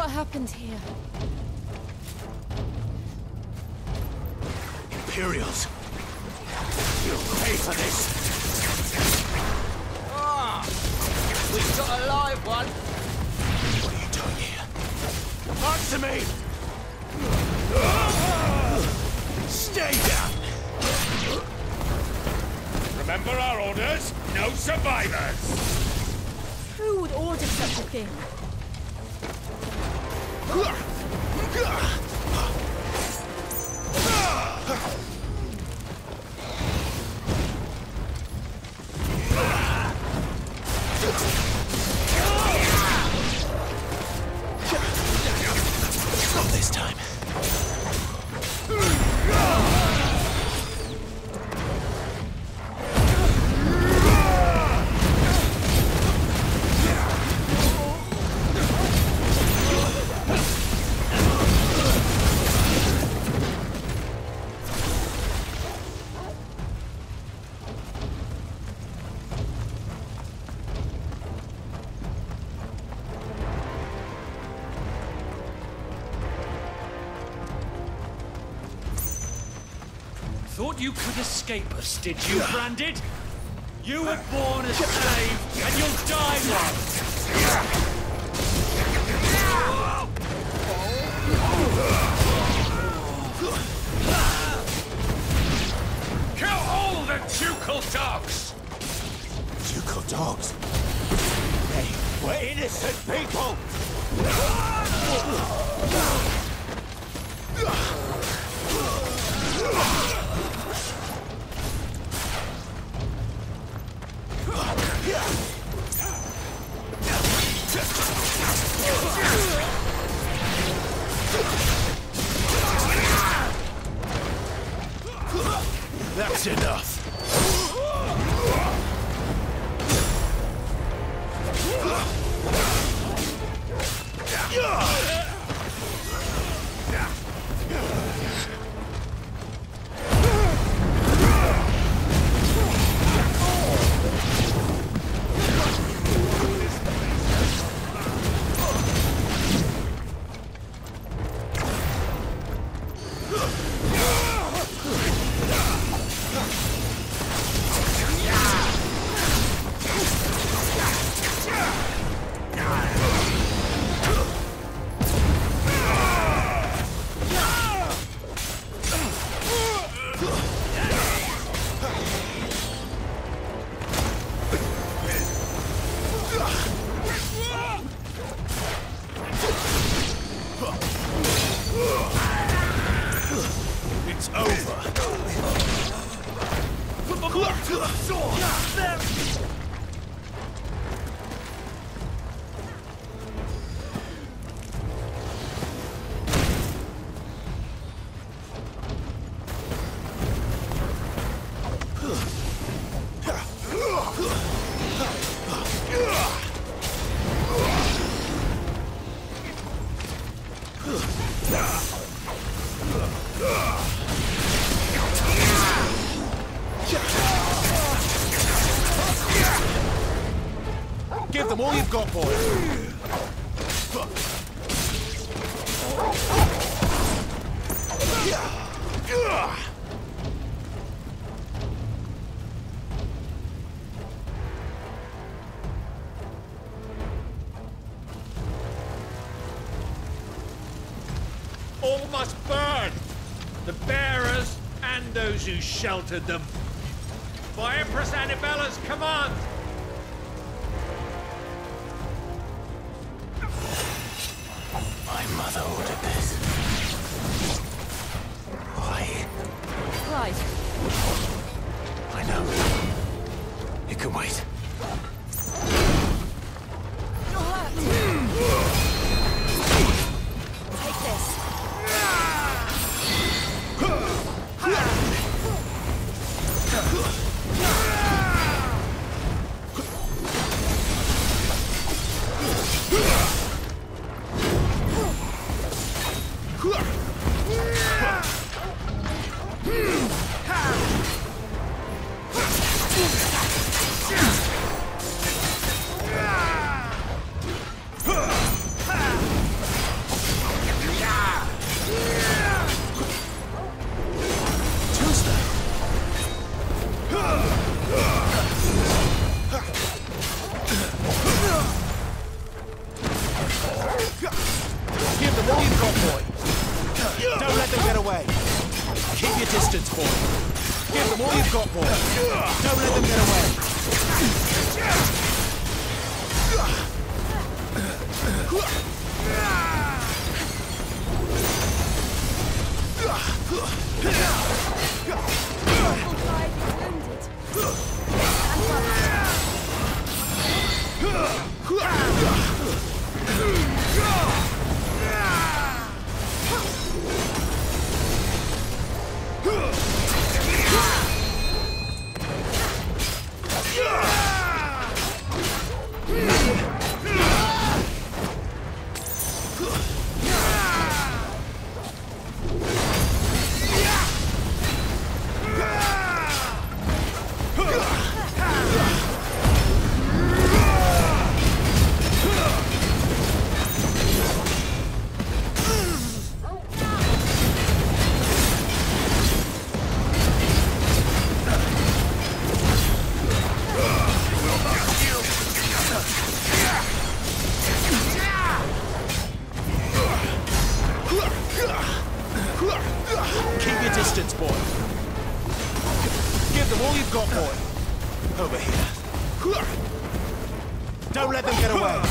What happened here? Imperials! You'll pay for this! Ah! We've got a live one! What are you doing here? Answer me! Stay down! Remember our orders? No survivors! Who would order such a thing? Not this time. Thought you could escape us, did you, Branded? You were born a slave, and you'll die one! Kill all the ducal dogs! Ducal dogs? Hey, we're innocent people! That's enough. It's over. Give them all you've got, boy. All must burn! The bearers and those who sheltered them. By Empress Anabella's command! My mother ordered this. Why? Clive. I know. It can wait. You're hurt. Take this. distance, boy. Give them all you've got, boy. Don't let them get away. Keep your distance, boy. Give them all you've got, boy. Over here. Don't let them get away.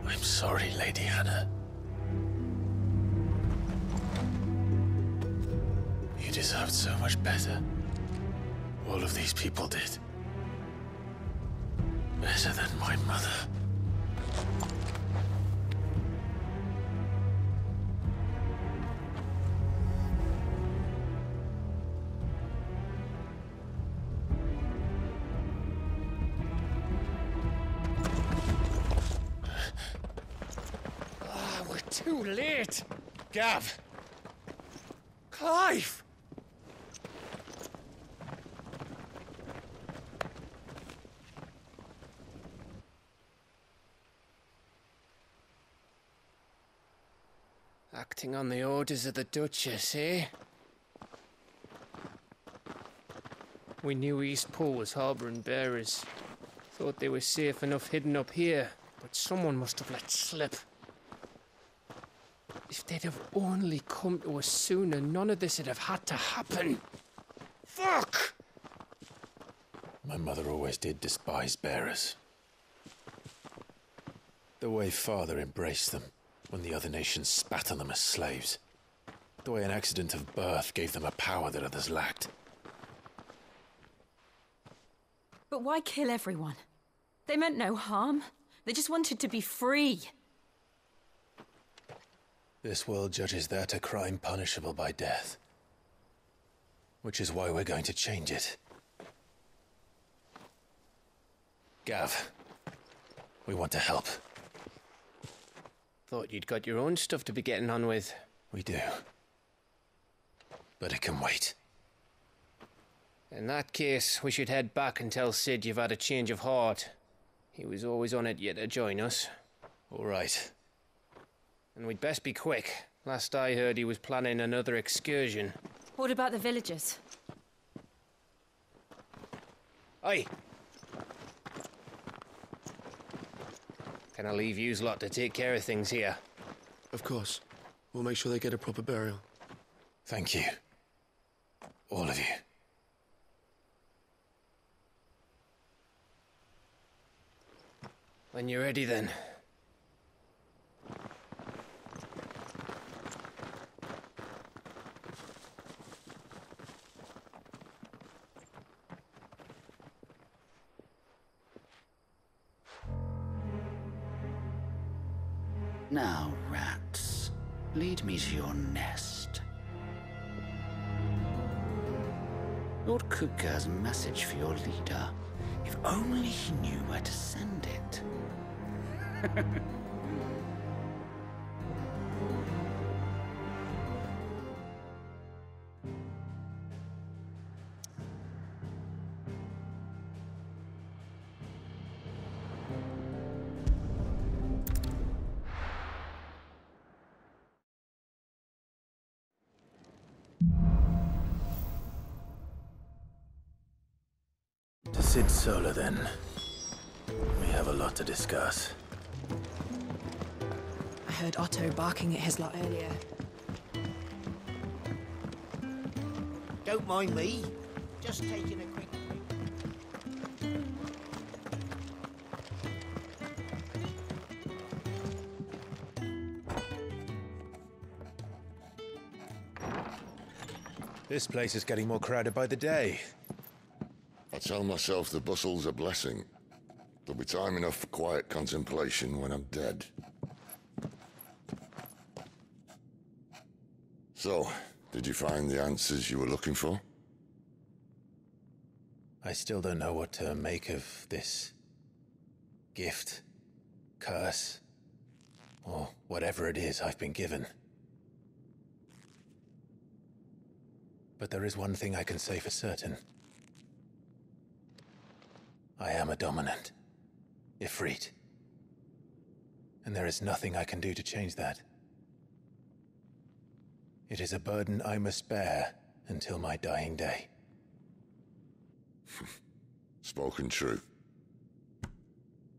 I'm sorry, Lady Hannah. You deserved so much better. All of these people did. Better than my mother. Too late! Gav! Clive! Acting on the orders of the Duchess, eh? We knew East Pool was harbouring bearers. Thought they were safe enough hidden up here, but someone must have let slip. If they'd have only come to us sooner, none of this would have had to happen. Fuck! My mother always did despise bearers. The way Father embraced them when the other nations spat on them as slaves. The way an accident of birth gave them a power that others lacked. But why kill everyone? They meant no harm. They just wanted to be free. This world judges that a crime punishable by death. Which is why we're going to change it. Gav, we want to help. Thought you'd got your own stuff to be getting on with. We do. But it can wait. In that case, we should head back and tell Sid you've had a change of heart. He was always on it yet to join us. All right. And we'd best be quick. Last I heard, he was planning another excursion. What about the villagers? Aye. Can I leave yous lot to take care of things here? Of course. We'll make sure they get a proper burial. Thank you. All of you. When you're ready, then. Now, rats, lead me to your nest. Lord Kupka has a message for your leader. If only he knew where to send it. To Sid Solar, then. We have a lot to discuss. I heard Otto barking at his lot earlier. Don't mind me. Just taking a quick... This place is getting more crowded by the day. I tell myself the bustle's a blessing. There'll be time enough for quiet contemplation when I'm dead. So, did you find the answers you were looking for? I still don't know what to make of this gift, curse, or whatever it is I've been given. But there is one thing I can say for certain. I am a dominant, Ifrit. And there is nothing I can do to change that. It is a burden I must bear until my dying day. Spoken true.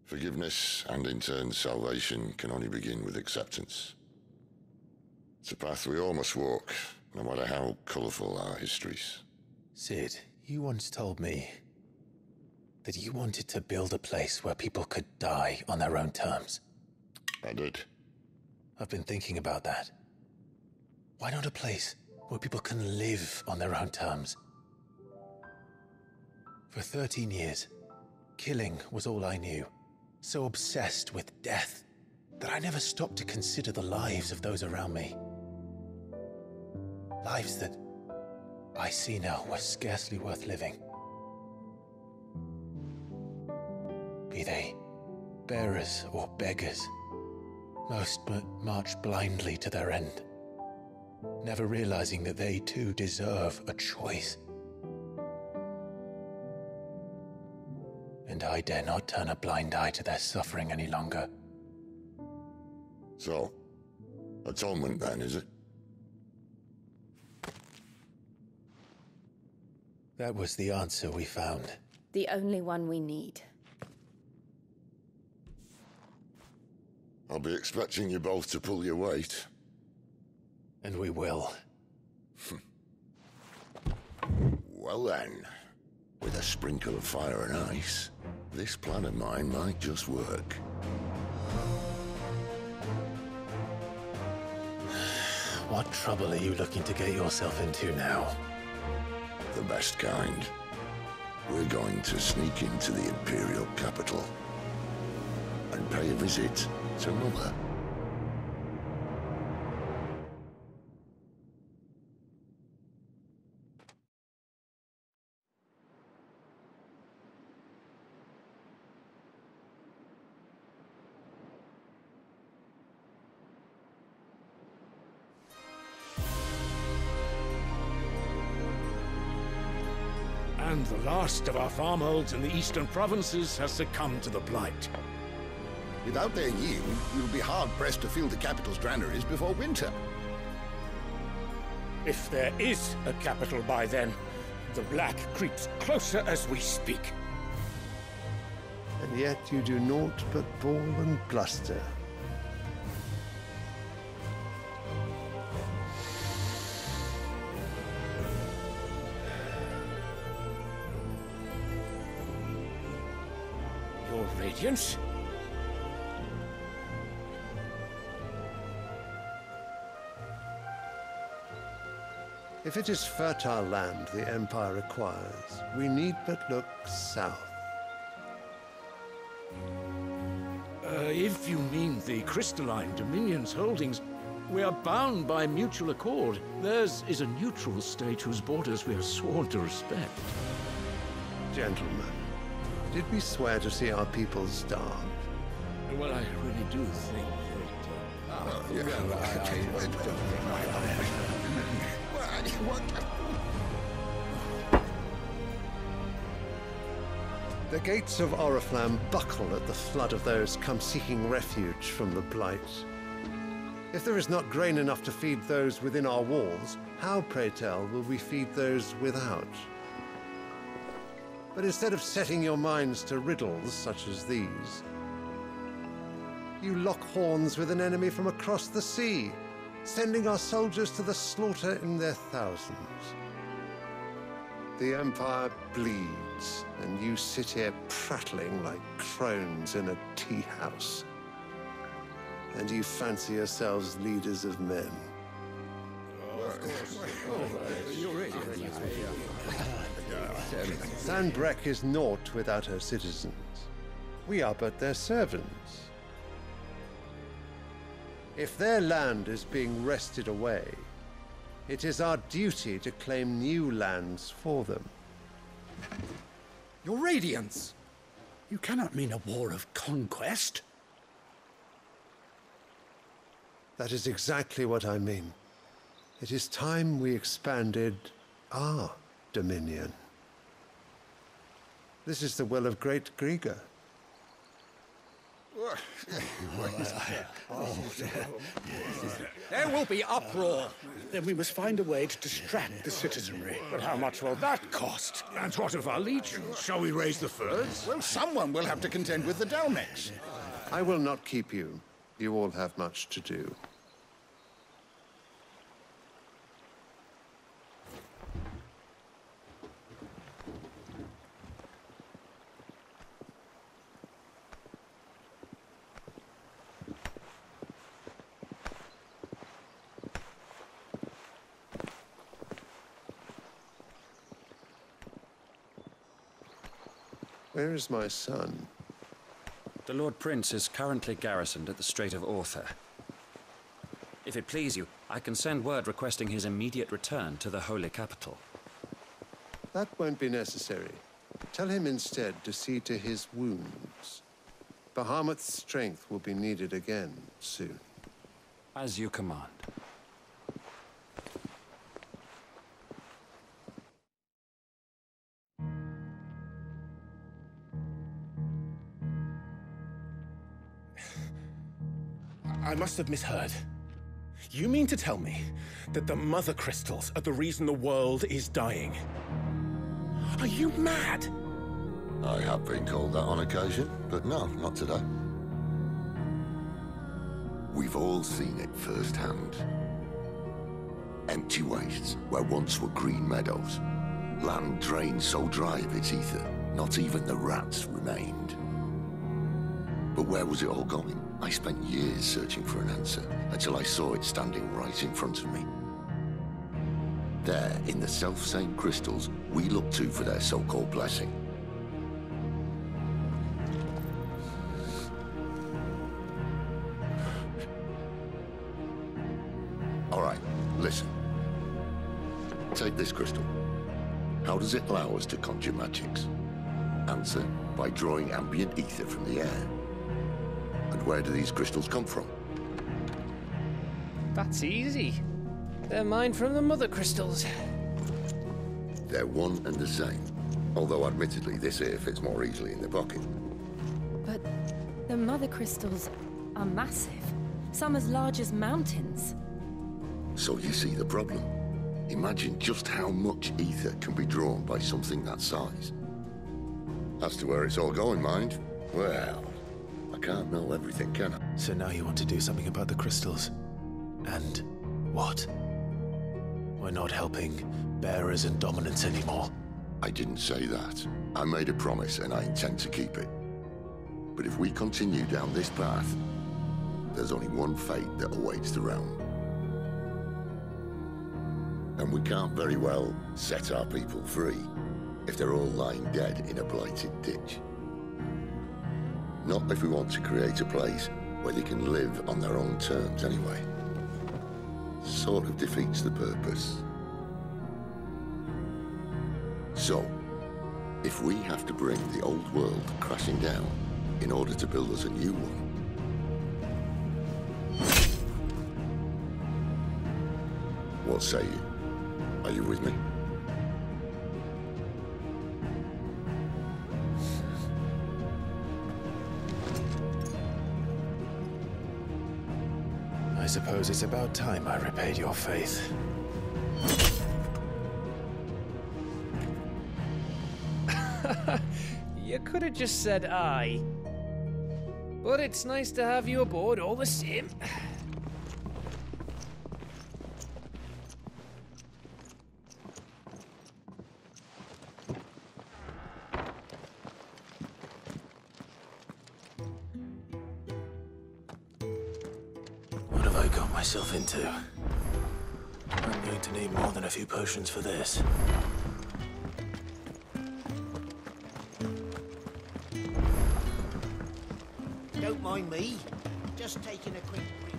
Forgiveness, and in turn salvation, can only begin with acceptance. It's a path we all must walk, no matter how colourful our histories. Sid, you once told me that you wanted to build a place where people could die on their own terms. I did. I've been thinking about that. Why not a place where people can live on their own terms? For 13 years, killing was all I knew. So obsessed with death that I never stopped to consider the lives of those around me. Lives that I see now were scarcely worth living. Be they bearers or beggars, most march blindly to their end, never realizing that they too deserve a choice. And I dare not turn a blind eye to their suffering any longer. So, atonement then, is it? That was the answer we found. The only one we need. I'll be expecting you both to pull your weight. And we will. Well then, with a sprinkle of fire and ice, this plan of mine might just work. What trouble are you looking to get yourself into now? The best kind. We're going to sneak into the Imperial capital and pay a visit to Mother. And the last of our farmholds in the eastern provinces has succumbed to the blight. Without their yield, we'll be hard-pressed to fill the capital's granaries before winter. If there is a capital by then, the black creeps closer as we speak. And yet you do naught but bawl and bluster. Your Radiance? If it is fertile land the Empire requires, we need but look south. If you mean the crystalline Dominion's holdings, we are bound by mutual accord. Theirs is a neutral state whose borders we are sworn to respect. Gentlemen, did we swear to see our people starve? Well, I really do think The gates of Oriflamme buckle at the flood of those come seeking refuge from the Blight. If there is not grain enough to feed those within our walls, how, pray tell, will we feed those without? But instead of setting your minds to riddles such as these, you lock horns with an enemy from across the sea, sending our soldiers to the slaughter in their thousands. The Empire bleeds, and you sit here prattling like crones in a tea house. And you fancy yourselves leaders of men. Sanbreque is naught without her citizens. We are but their servants. If their land is being wrested away, it is our duty to claim new lands for them. Your Radiance! You cannot mean a war of conquest. That is exactly what I mean. It is time we expanded our dominion. This is the will of great Grieger. There will be uproar. Then we must find a way to distract the citizenry. But how much will that cost? And what of our legions? Shall we raise the furs? Well, someone will have to contend with the Dalmex. I will not keep you. You all have much to do. Where is my son? The Lord Prince is currently garrisoned at the Strait of Arthur. If it please you, I can send word requesting his immediate return to the Holy Capital. That won't be necessary. Tell him instead to see to his wounds. Bahamut's strength will be needed again soon. As you command. I must have misheard. You mean to tell me that the Mothercrystals are the reason the world is dying? Are you mad? I have been called that on occasion, but no, not today. We've all seen it firsthand. Empty wastes where once were green meadows. Land drained so dry of its ether, not even the rats remained. But where was it all going? I spent years searching for an answer, until I saw it standing right in front of me. There, in the self-same crystals we look to for their so-called blessing. All right, listen. Take this crystal. How does it allow us to conjure magics? Answer, by drawing ambient ether from the air. And where do these crystals come from? That's easy. They're mine from the Mothercrystals. They're one and the same. Although admittedly this here fits more easily in the pocket. But the Mothercrystals are massive. Some as large as mountains. So you see the problem. Imagine just how much ether can be drawn by something that size. As to where it's all going, mind, well, I can't know everything, can I? So now you want to do something about the crystals? And what? We're not helping bearers and dominants anymore. I didn't say that. I made a promise and I intend to keep it. But if we continue down this path, there's only one fate that awaits the realm. And we can't very well set our people free if they're all lying dead in a blighted ditch. Not if we want to create a place where they can live on their own terms anyway. Sort of defeats the purpose. So, if we have to bring the old world crashing down in order to build us a new one, What say you? Are you with me? I suppose it's about time I repaid your faith. You could have just said aye. But it's nice to have you aboard all the same. What have I got myself into? I'm going to need more than a few potions for this. Don't mind me. Just taking a quick break.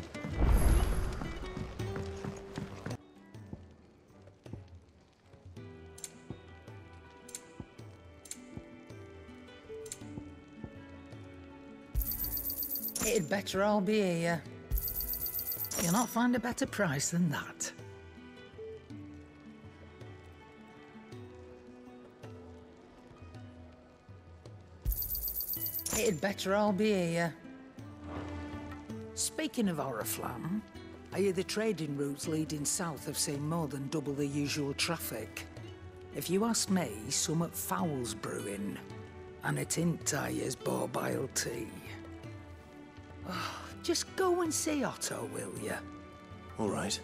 It'd better all be here. You'll not find a better price than that. It'd better all be here. Speaking of Oriflamme, I hear the trading routes leading south have seen more than double the usual traffic. If you ask me, summat foul's brewing, and it ain't tires borbile tea. Oh, just go and see Otto, will you? All right.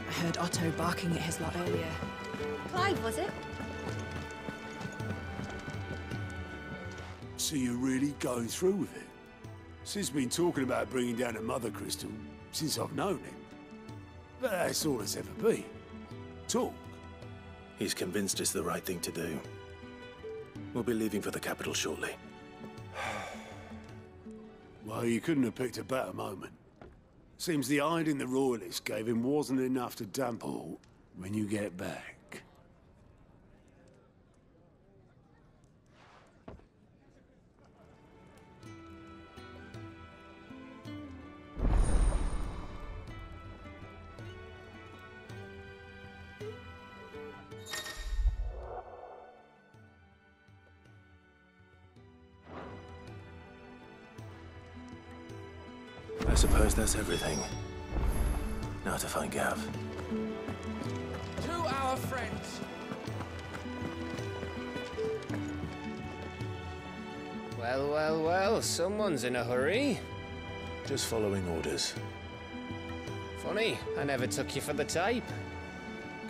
I heard Otto barking at his lot earlier. Clive, was it? So you're really going through with it? Sid's been talking about bringing down a Mothercrystal since I've known him. But that's all it's ever been. Talk. He's convinced it's the right thing to do. We'll be leaving for the capital shortly. Well, you couldn't have picked a better moment. Seems the hiding the Royalists gave him wasn't enough to damp all when you get back. I suppose that's everything. Now to find Gav. To our friends. Well, well, well, someone's in a hurry. Just following orders. Funny, I never took you for the type.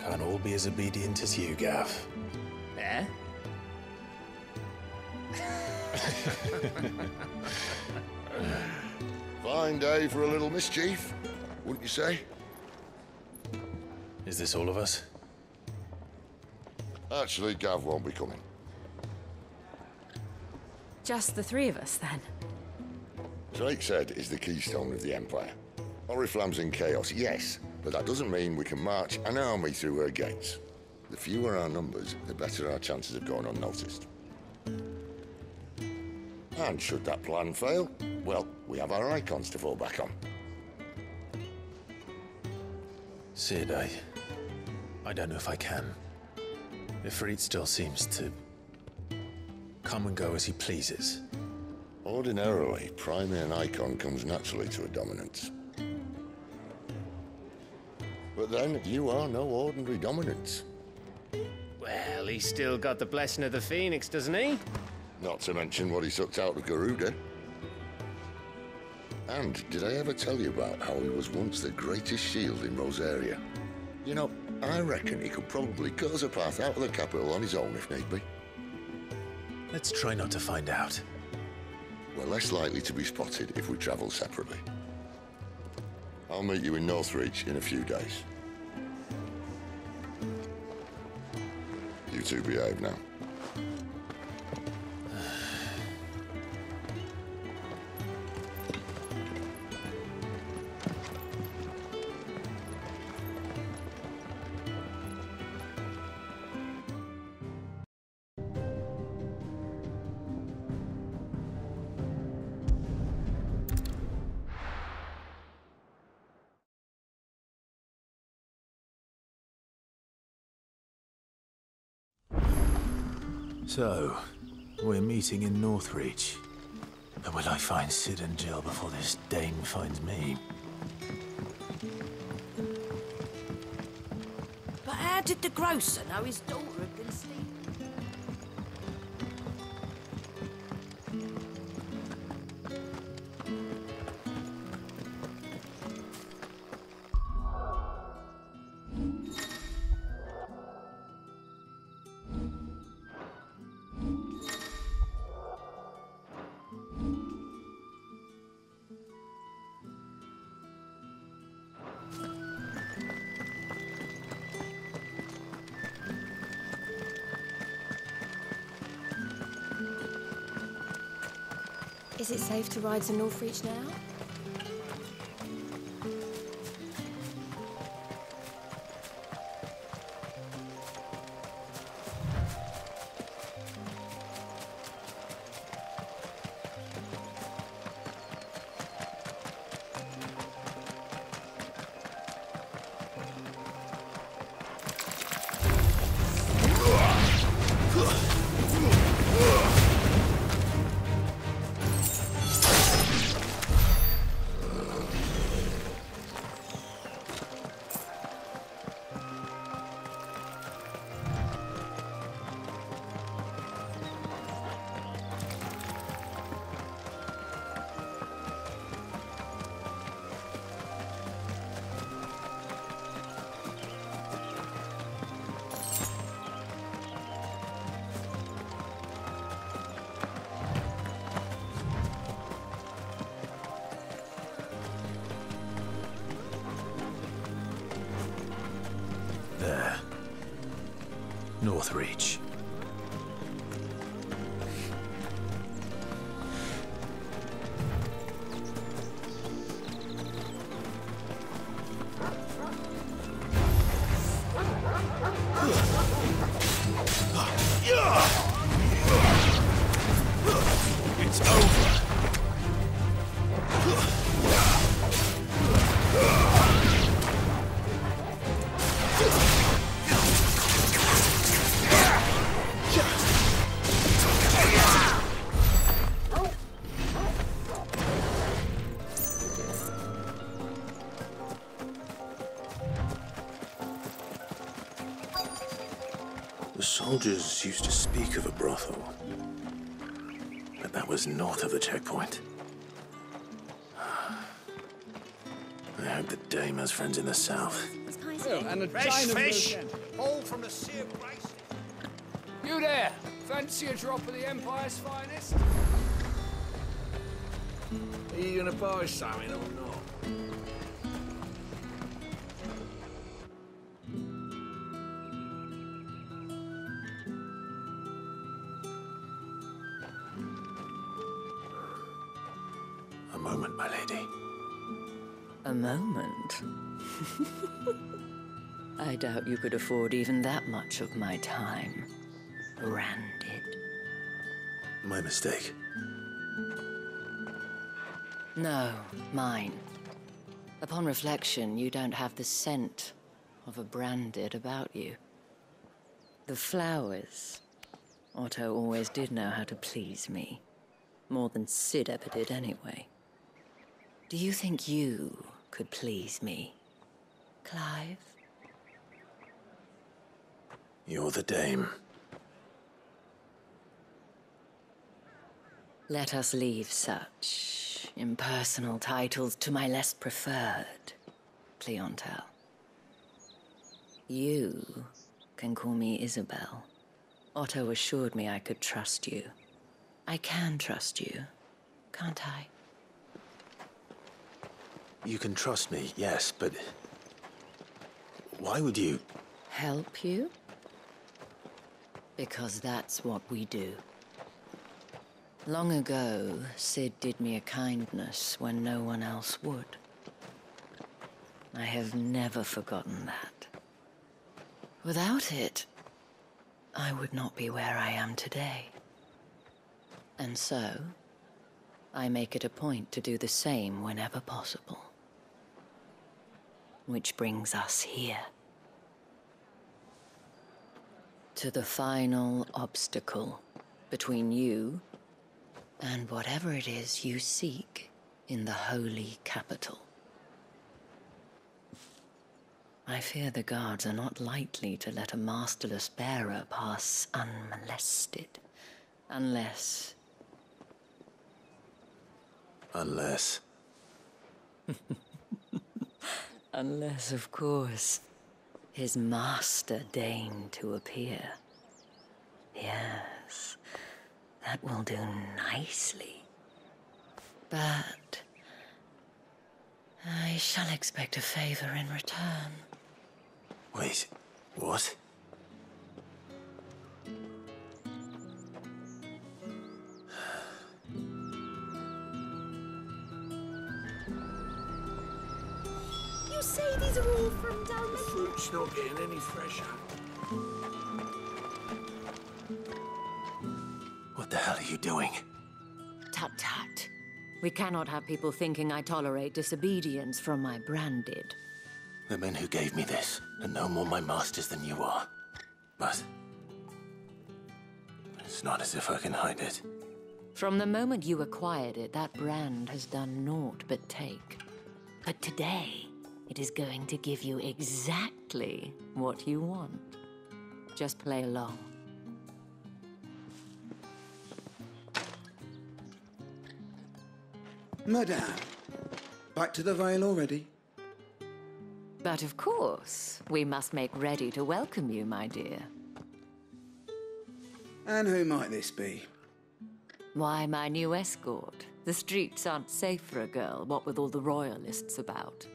Can't all be as obedient as you, Gav. Eh? Fine day for a little mischief, wouldn't you say? Is this all of us? Actually, Gav won't be coming. Just the three of us, then? Drake's Head is the keystone of the Empire. Oriflamme's in chaos, yes, but that doesn't mean we can march an army through her gates. The fewer our numbers, the better our chances of going unnoticed. And should that plan fail, well, we have our Eikons to fall back on. Sid, I don't know if I can. Ifrit still seems to come and go as he pleases. Ordinarily, priming an Eikon comes naturally to a dominance. But then, you are no ordinary dominance. Well, he's still got the blessing of the Phoenix, doesn't he? Not to mention what he sucked out of Garuda. And did I ever tell you about how he was once the greatest shield in Rosaria? You know, I reckon he could probably cut us a path out of the capital on his own if need be. Let's try not to find out. We're less likely to be spotted if we travel separately. I'll meet you in Northreach in a few days. You two behave now. So, we're meeting in Northreach. But will I find Sid and Jill before this dame finds me? But how did the grocer know his daughter had been stealing? Is it safe to ride to Northreach now? There. Northreach. It's over. The soldiers used to speak of a brothel, but that was north of the checkpoint. I hope the dame has friends in the south. And a Fresh China fish! again. All from the Sea of Grace. You there! Fancy a drop of the Empire's finest? Are you gonna buy something or not? A moment, my lady. A moment? I doubt you could afford even that much of my time. Branded. My mistake. No, mine. Upon reflection, you don't have the scent of a branded about you. The flowers. Otto always did know how to please me. More than Sid ever did anyway. Do you think you could please me, Clive? You're the dame. Let us leave such impersonal titles to my less preferred clientele. You can call me Isabel. Otto assured me I could trust you. I can trust you, can't I? You can trust me, yes, but why would you? Help you? Because that's what we do. Long ago, Sid did me a kindness when no one else would. I have never forgotten that. Without it, I would not be where I am today. And so, I make it a point to do the same whenever possible. Which brings us here. To the final obstacle between you and whatever it is you seek in the holy capital. I fear the guards are not likely to let a masterless bearer pass unmolested. Unless... Unless, of course, his master deigned to appear. Yes, that will do nicely. But I shall expect a favor in return. wait, what? You say these are all from down The fruit's not getting any fresher. What the hell are you doing? Tut-tut. We cannot have people thinking I tolerate disobedience from my branded. The men who gave me this are no more my masters than you are. But it's not as if I can hide it. From the moment you acquired it, that brand has done naught but take. But today, it is going to give you exactly what you want. Just play along. Madame, back to the Vale already? But of course, we must make ready to welcome you, my dear. And who might this be? Why, my new escort. The streets aren't safe for a girl, what with all the royalists about.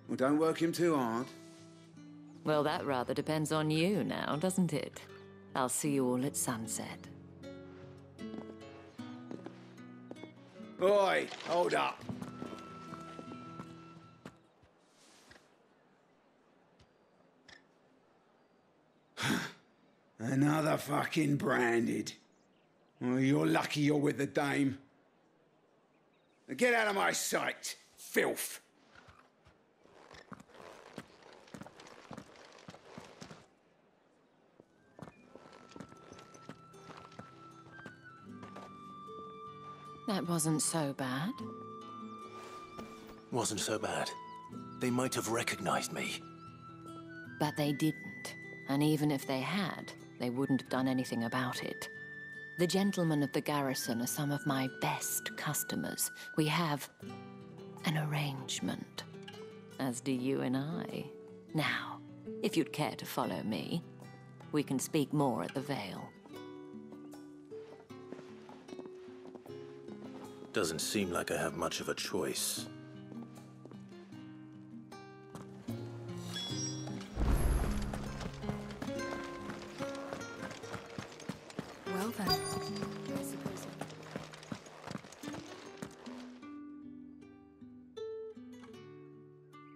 Well, don't work him too hard. Well, that rather depends on you now, doesn't it? I'll see you all at sunset. Oi, hold up. Another fucking branded. Well, you're lucky you're with the dame. Now get out of my sight, filth. That wasn't so bad. Wasn't so bad. They might have recognized me. But they didn't. And even if they had, they wouldn't have done anything about it. The gentlemen of the garrison are some of my best customers. We have an arrangement, as do you and I. Now, if you'd care to follow me, we can speak more at the Vale. Doesn't seem like I have much of a choice. Well then, I suppose.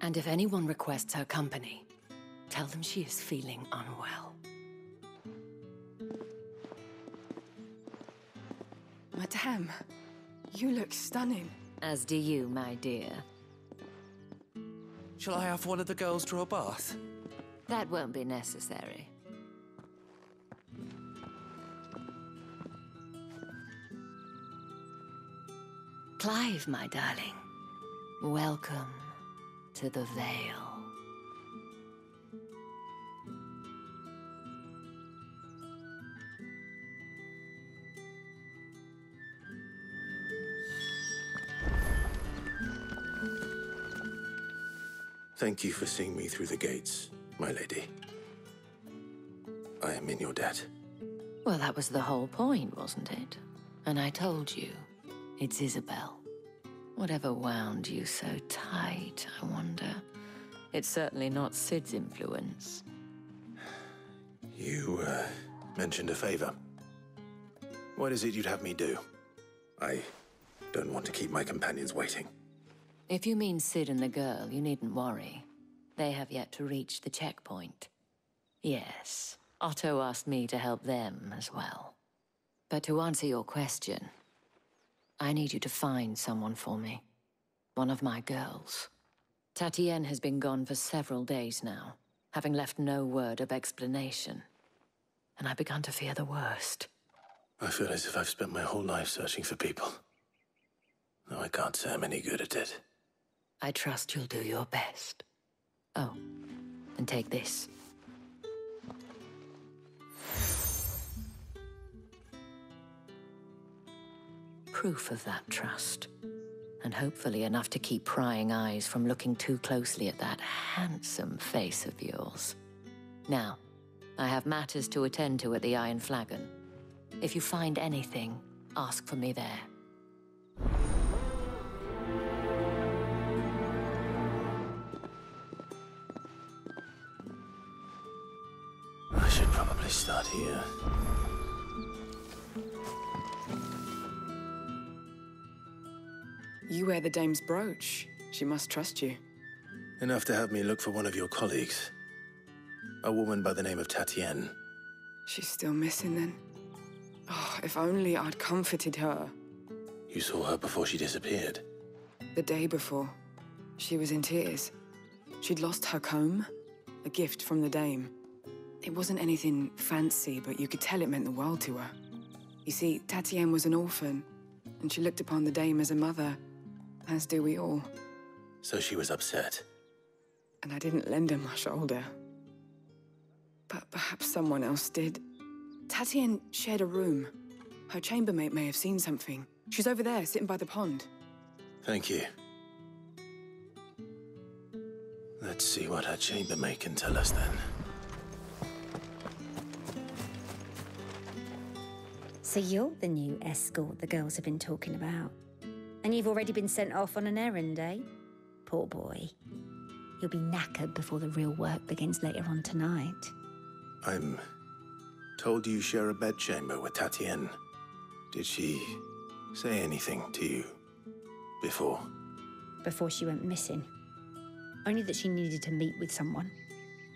And if anyone requests her company, tell them she is feeling unwell. Madame, you look stunning. As do you, my dear. Shall I have one of the girls draw a bath? That won't be necessary. Clive, my darling, welcome to the Vale. Thank you for seeing me through the gates, my lady. I am in your debt. Well, that was the whole point, wasn't it? And I told you, it's Isabel. Whatever wound you so tight, I wonder. It's certainly not Sid's influence. You, mentioned a favor. What is it you'd have me do? I don't want to keep my companions waiting. If you mean Sid and the girl, you needn't worry. They have yet to reach the checkpoint. Yes, Otto asked me to help them as well. But to answer your question, I need you to find someone for me. One of my girls. Tatienne has been gone for several days now. having left no word of explanation. And I began to fear the worst. I feel as if I've spent my whole life searching for people. Though I can't say I'm any good at it. I trust you'll do your best. Oh, and take this. Proof of that trust. And hopefully enough to keep prying eyes from looking too closely at that handsome face of yours. Now, I have matters to attend to at the Iron Flagon. If you find anything, ask for me there. I should probably start here. You wear the dame's brooch. She must trust you. Enough to have me look for one of your colleagues. A woman by the name of Tatienne. She's still missing then. Oh, if only I'd comforted her. You saw her before she disappeared? The day before. She was in tears. She'd lost her comb, a gift from the dame. It wasn't anything fancy, but you could tell it meant the world to her. You see, Tatienne was an orphan, and she looked upon the dame as a mother, as do we all. So she was upset. And I didn't lend her my shoulder. But perhaps someone else did. Tatienne shared a room. Her chambermaid may have seen something. She's over there, sitting by the pond. Thank you. Let's see what her chambermaid can tell us then. So you're the new escort the girls have been talking about. And you've already been sent off on an errand, eh? Poor boy. You'll be knackered before the real work begins later on tonight. I'm told you share a bedchamber with Tatienne. Did she say anything to you before? Before she went missing. Only that she needed to meet with someone.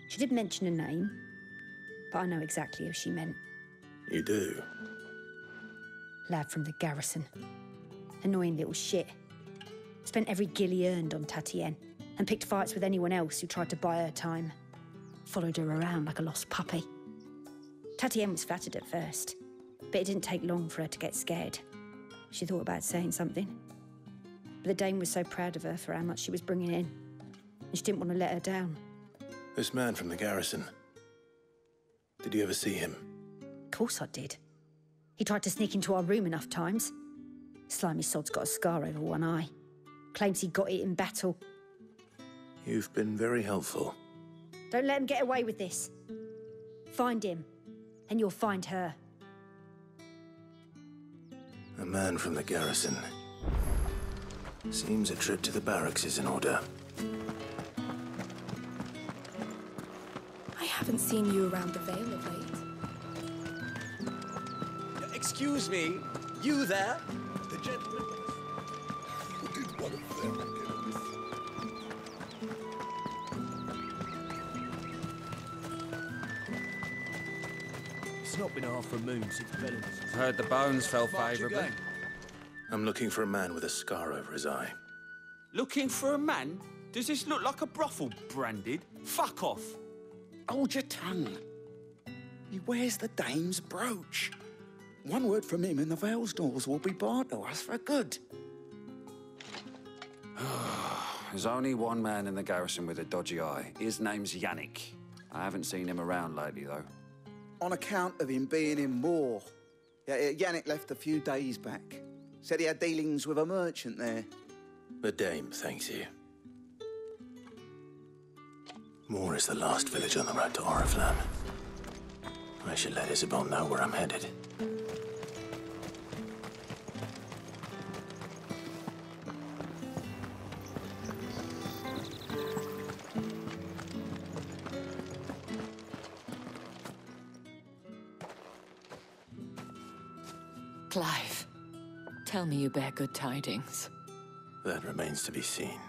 She did mention a name, but I know exactly who she meant. You do? Lad from the garrison. Annoying little shit. Spent every guil he earned on Tatienne, and picked fights with anyone else who tried to buy her time. Followed her around like a lost puppy. Tatienne was flattered at first, but it didn't take long for her to get scared. She thought about saying something. But the dame was so proud of her for how much she was bringing in, and she didn't want to let her down. This man from the garrison. Did you ever see him? Of course I did. He tried to sneak into our room enough times. Slimy sod's got a scar over one eye. Claims he got it in battle. You've been very helpful. Don't let him get away with this. Find him, and you'll find her. A man from the garrison. Seems a trip to the barracks is in order. I haven't seen you around the Vale of late. Excuse me, you there? The gentleman. Did one of them get It's not been half a moon since Bellins. Heard the bones fell favourably. I'm looking for a man with a scar over his eye. Looking for a man? Does this look like a brothel, Branded? Fuck off. Hold your tongue. He wears the dame's brooch. One word from him and the Vale's doors will be barred to us for good. There's only one man in the garrison with a dodgy eye. His name's Yannick. I haven't seen him around lately, though. On account of him being in war. Yeah, Yannick left a few days back. Said he had dealings with a merchant there. The dame thanks you. Moor is the last village on the road to Oriflamme. I should let Isabel know where I'm headed. Clive, tell me you bear good tidings. That remains to be seen.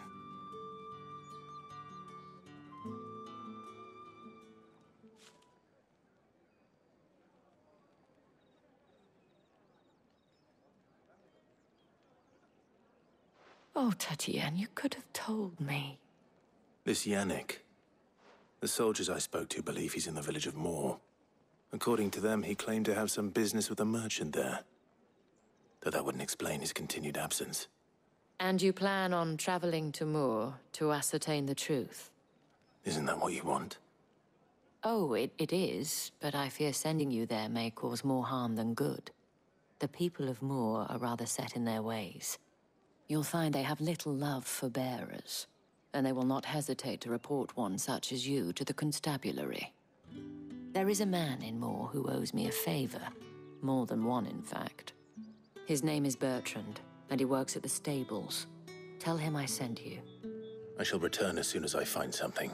Oh, Tatienne, you could have told me. This Yannick. The soldiers I spoke to believe he's in the village of Moor. According to them, he claimed to have some business with a merchant there. Though that wouldn't explain his continued absence. And you plan on traveling to Moor to ascertain the truth? Isn't that what you want? Oh, it is, but I fear sending you there may cause more harm than good. The people of Moor are rather set in their ways. You'll find they have little love for bearers, and they will not hesitate to report one such as you to the constabulary. There is a man in Moor who owes me a favor. More than one, in fact. His name is Bertrand, and he works at the stables. Tell him I sent you. I shall return as soon as I find something.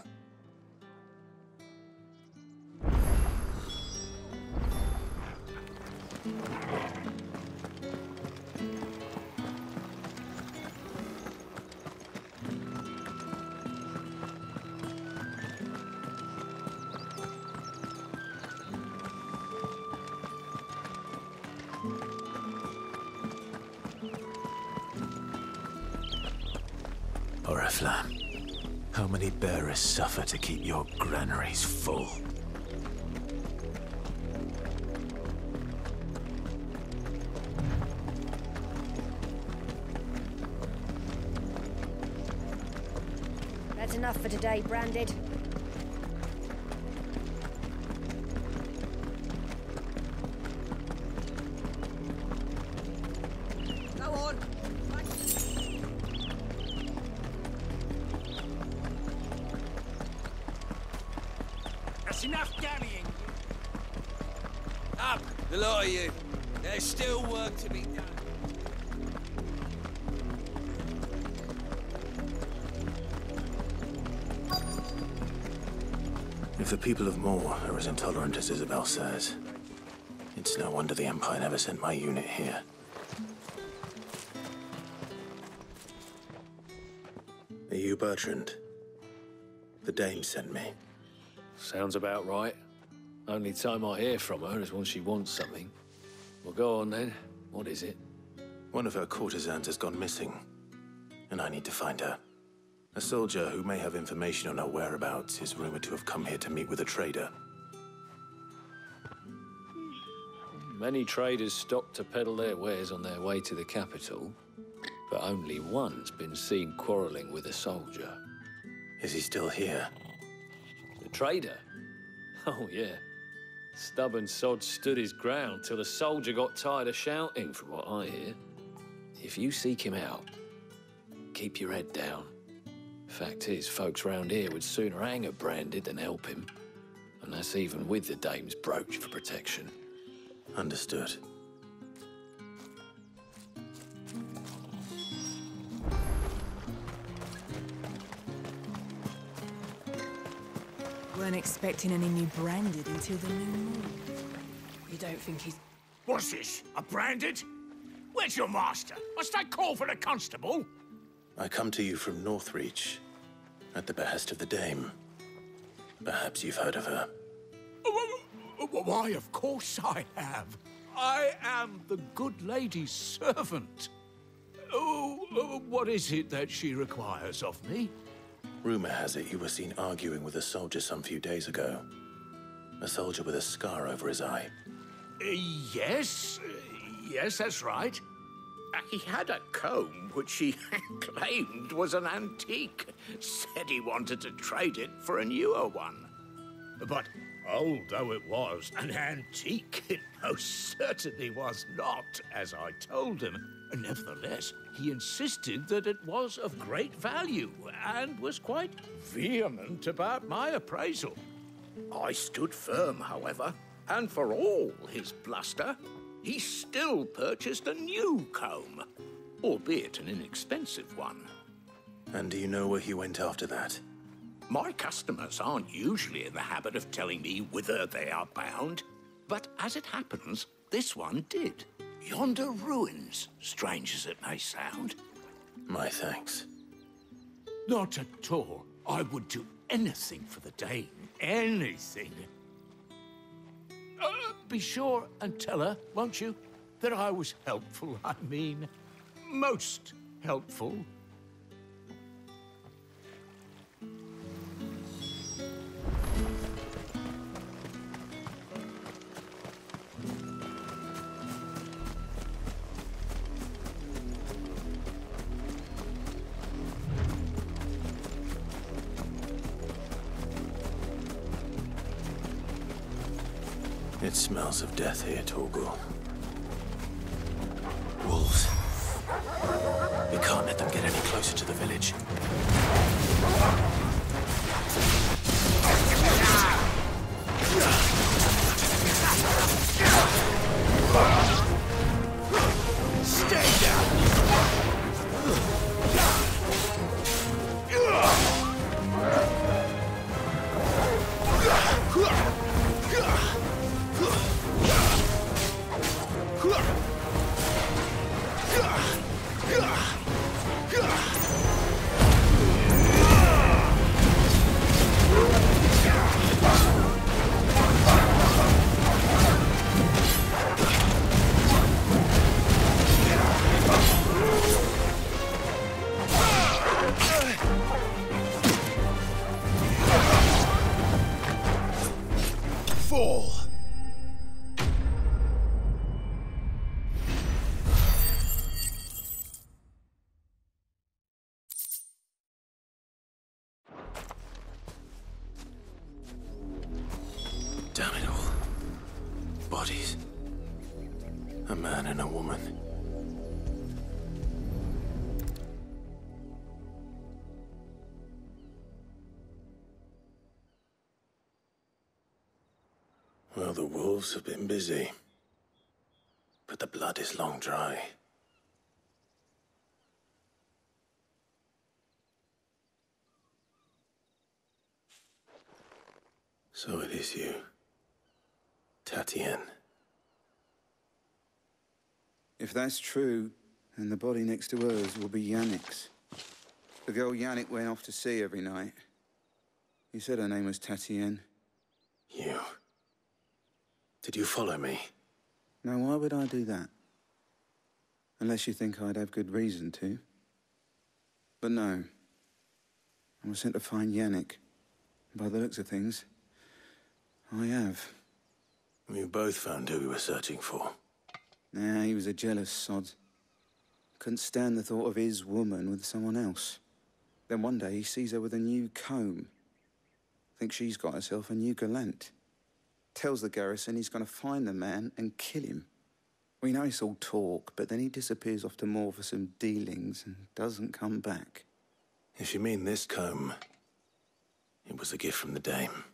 Oriflamme, how many bearers suffer to keep your granaries full? That's enough for today, Branded. Go on. That's enough dallying. Up, the lot of you. There's still work to be done. If the people of Moor are as intolerant as Isabel says, it's no wonder the Empire never sent my unit here. Are you Bertrand? The dame sent me. Sounds about right. Only time I hear from her is when she wants something. Well, go on then. What is it? One of her courtesans has gone missing, and I need to find her. A soldier who may have information on her whereabouts is rumored to have come here to meet with a trader. Many traders stop to peddle their wares on their way to the capital, but only one's been seen quarreling with a soldier. Is he still here? The trader? Oh, yeah. Stubborn sod stood his ground till the soldier got tired of shouting, from what I hear. If you seek him out, keep your head down. Fact is, folks round here would sooner hang a Branded than help him. And that's even with the dame's brooch for protection. Understood. Weren't expecting any new Branded until the new moon. You don't think he's... What's this? A Branded? Where's your master? Must I call for the constable? I come to you from Northreach, at the behest of the dame. Perhaps you've heard of her. Why, of course I have. I am the good lady's servant. What is it that she requires of me? Rumor has it you were seen arguing with a soldier some few days ago. A soldier with a scar over his eye. Yes, that's right. He had a comb which he claimed was an antique. Said he wanted to trade it for a newer one. But old though it was, an antique it most certainly was not, as I told him. Nevertheless, he insisted that it was of great value and was quite vehement about my appraisal. I stood firm, however, and for all his bluster, he still purchased a new comb, albeit an inexpensive one. And do you know where he went after that? My customers aren't usually in the habit of telling me whither they are bound, but as it happens, this one did. Yonder ruins, strange as it may sound. My thanks. Not at all. I would do anything for the dame. Anything. Be sure and tell her, won't you, that I was helpful. I mean, most helpful. It smells of death here, Torgal. Wolves. We can't let them get any closer to the village. Stay down! Fall! Damn it all. Bodies. A man and a woman. Well, the wolves have been busy. But the blood is long dry. So it is you, Tatien. If that's true, then the body next to hers will be Yannick's. The girl Yannick went off to see every night. You said her name was Tatien. You. Did you follow me? Now, why would I do that? Unless you think I'd have good reason to. But no. I was sent to find Yannick. By the looks of things, I have. We both found who we were searching for. Nah, he was a jealous sod. Couldn't stand the thought of his woman with someone else. Then one day he sees her with a new comb. Thinks she's got herself a new gallant. Tells the garrison he's going to find the man and kill him. We know it's all talk, but then he disappears off to Moor for some dealings and doesn't come back. If you mean this comb, it was a gift from the dame.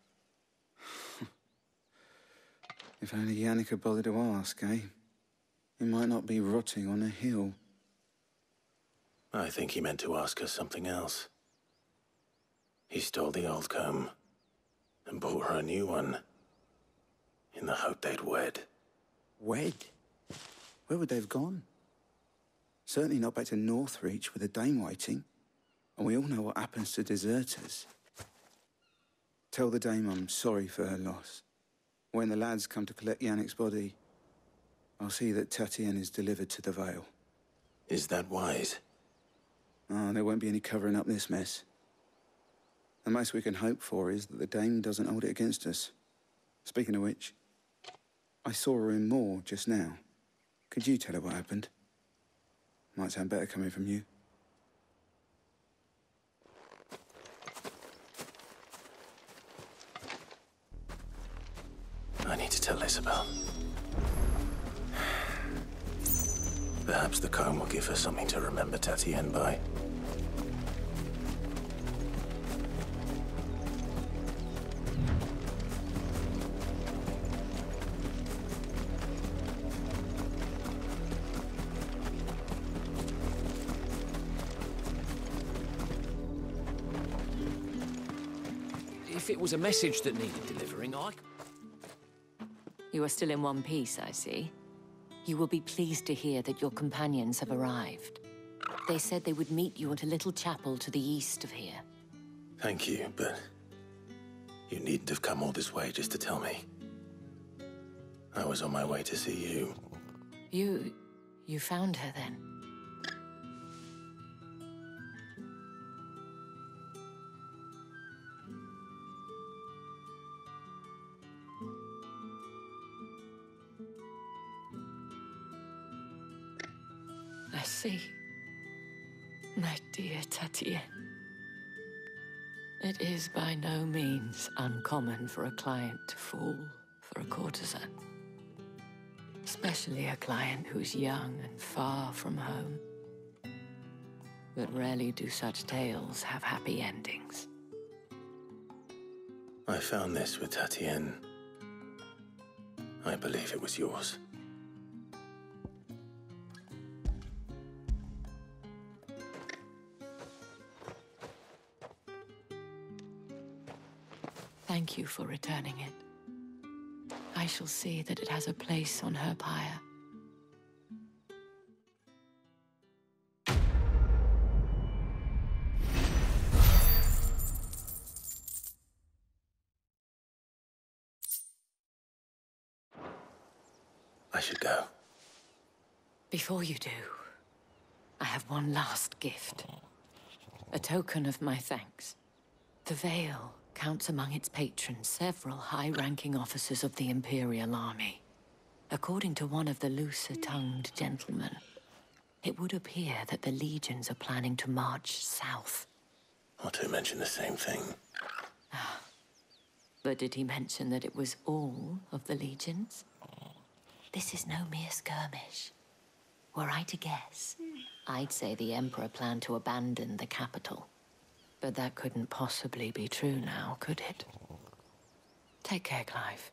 If only Yannick had bothered to ask, eh? He might not be rotting on a hill. I think he meant to ask her something else. He stole the old comb and bought her a new one in the hope they'd wed. Wed? Where would they have gone? Certainly not back to Northreach with a dame waiting. And we all know what happens to deserters. Tell the dame I'm sorry for her loss. When the lads come to collect Yannick's body, I'll see that Tatien is delivered to the Vale. Is that wise? Oh, there won't be any covering up this mess. The most we can hope for is that the dame doesn't hold it against us. Speaking of which, I saw her in Moor just now. Could you tell her what happened? Might sound better coming from you. I need to tell Isabel. Perhaps the comb will give her something to remember Tatien by. If it was a message that needed delivering, You are still in one piece, I see. You will be pleased to hear that your companions have arrived. They said they would meet you at a little chapel to the east of here. Thank you, but you needn't have come all this way just to tell me. I was on my way to see you. You found her then? I see. My dear Tatien. It is by no means uncommon for a client to fall for a courtesan. Especially a client who's young and far from home. But rarely do such tales have happy endings. I found this with Tatienne. I believe it was yours. Thank you for returning it. I shall see that it has a place on her pyre. I should go. Before you do, I have one last gift. A token of my thanks. The Veil counts among its patrons several high-ranking officers of the Imperial Army. According to one of the looser-tongued gentlemen, it would appear that the legions are planning to march south. Otto mentioned the same thing. But did he mention that it was all of the legions? This is no mere skirmish. Were I to guess, I'd say the Emperor planned to abandon the capital. But that couldn't possibly be true now, could it? Take care, Clive.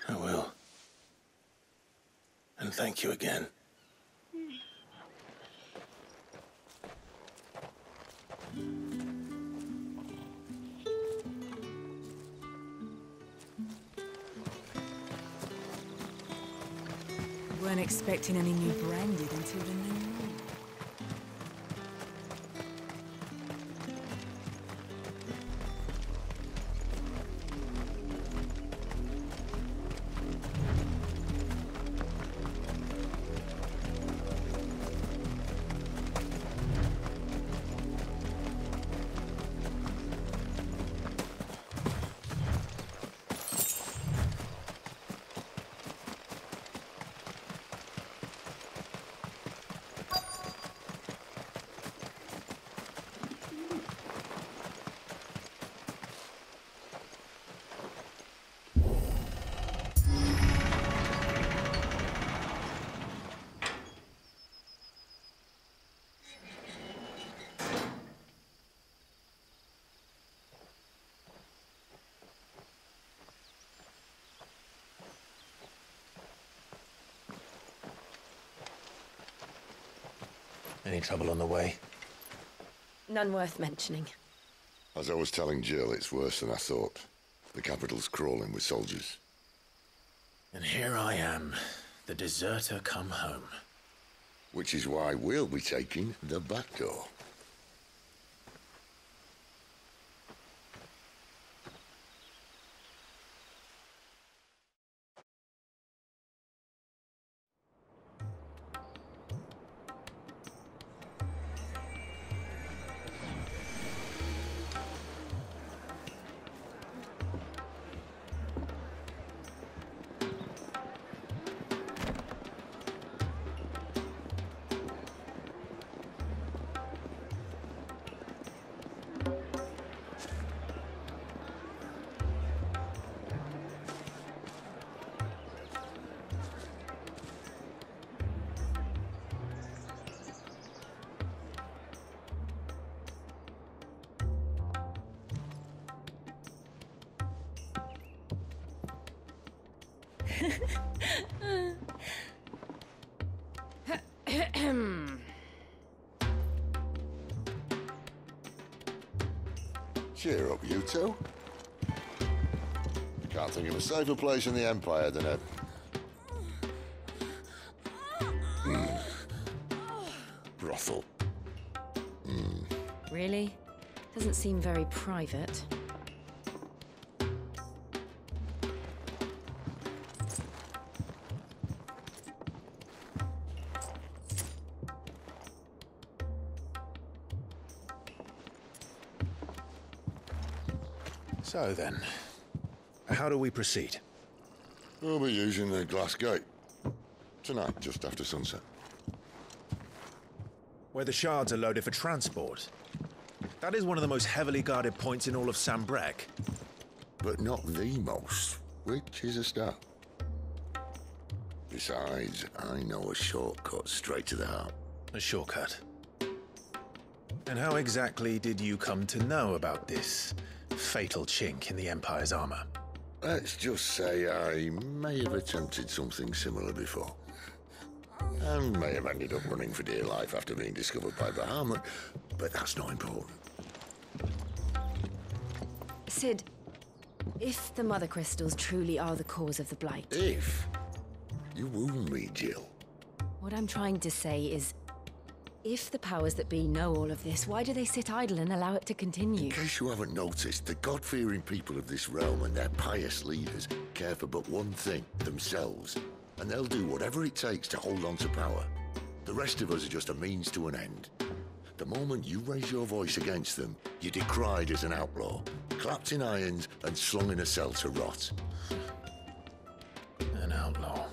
I will. And thank you again. Weren't expecting any new branded until the new moon. Any trouble on the way? None worth mentioning. As I was telling Jill, it's worse than I thought. The capital's crawling with soldiers. And here I am, the deserter come home. Which is why we'll be taking the back door. Cheer up, you two. Can't think of a safer place in the Empire than a... brothel. Really? Doesn't seem very private. So then, how do we proceed? We'll be using the glass gate. Tonight, just after sunset. Where the shards are loaded for transport. That is one of the most heavily guarded points in all of Sambrec. But not the most. which is a start. Besides, I know a shortcut straight to the heart. A shortcut? And how exactly did you come to know about this fatal chink in the Empire's armor? Let's just say I may have attempted something similar before. And may have ended up running for dear life after being discovered by Bahamut, but that's not important. Sid, if the Mothercrystals truly are the cause of the Blight... If? You wound me, Jill. What I'm trying to say is, if the powers that be know all of this, why do they sit idle and allow it to continue? In case you haven't noticed, the God-fearing people of this realm and their pious leaders care for but one thing, themselves. And they'll do whatever it takes to hold on to power. The rest of us are just a means to an end. The moment you raise your voice against them, you're decried as an outlaw, clapped in irons and slung in a cell to rot. An outlaw.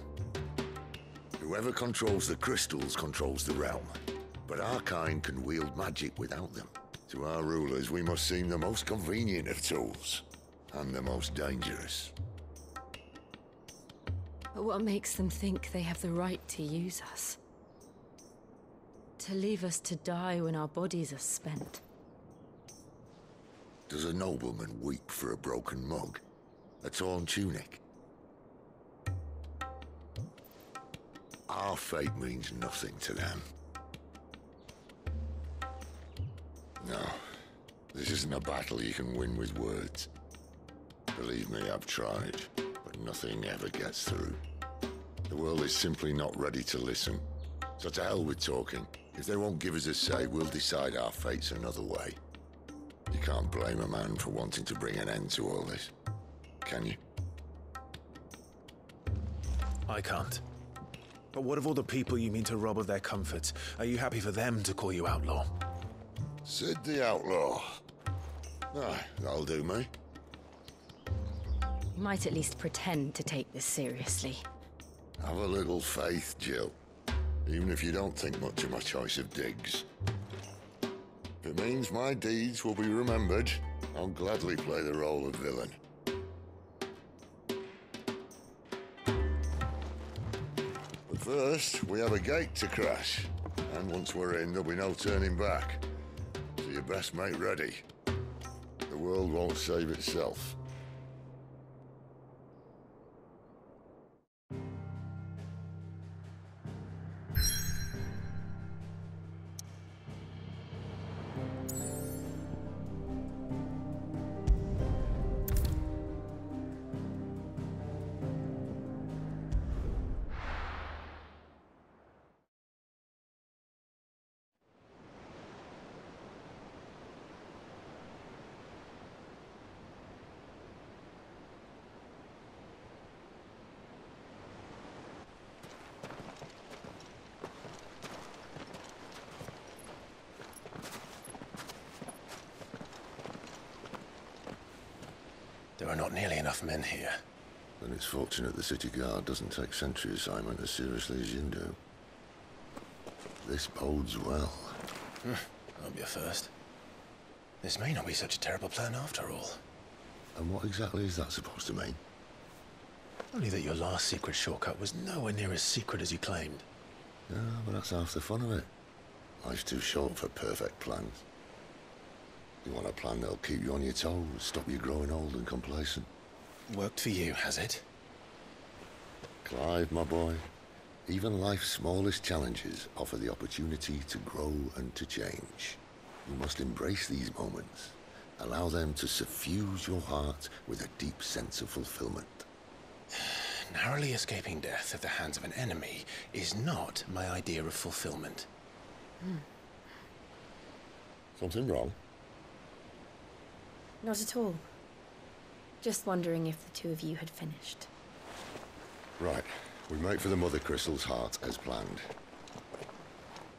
Whoever controls the crystals controls the realm. But our kind can wield magic without them. To our rulers, we must seem the most convenient of tools, and the most dangerous. But what makes them think they have the right to use us? To leave us to die when our bodies are spent? Does a nobleman weep for a broken mug? A torn tunic? Our fate means nothing to them. No, this isn't a battle you can win with words. Believe me, I've tried, but nothing ever gets through. The world is simply not ready to listen. So to hell with talking. If they won't give us a say, we'll decide our fates another way. You can't blame a man for wanting to bring an end to all this, can you? I can't. But what of all the people you mean to rob of their comforts? Are you happy for them to call you outlaw? Sid the Outlaw. Aye, that'll do me. You might at least pretend to take this seriously. Have a little faith, Jill. Even if you don't think much of my choice of digs. If it means my deeds will be remembered, I'll gladly play the role of villain. But first, we have a gate to crash. And once we're in, there'll be no turning back. So you best make ready. The world won't save itself. There are not nearly enough men here. Then it's fortunate the city guard doesn't take sentry assignment as seriously as you do. This bodes well. That'll be a first. This may not be such a terrible plan after all. And what exactly is that supposed to mean? Only that your last secret shortcut was nowhere near as secret as you claimed. Yeah, but that's half the fun of it. Life's too short for perfect plans. You want a plan that'll keep you on your toes, stop you growing old and complacent. Worked for you, has it? Clive, my boy, even life's smallest challenges offer the opportunity to grow and to change. You must embrace these moments. Allow them to suffuse your heart with a deep sense of fulfillment. Narrowly escaping death at the hands of an enemy is not my idea of fulfillment. Something wrong? Not at all. Just wondering if the two of you had finished. Right. We make for the Mothercrystals' heart as planned.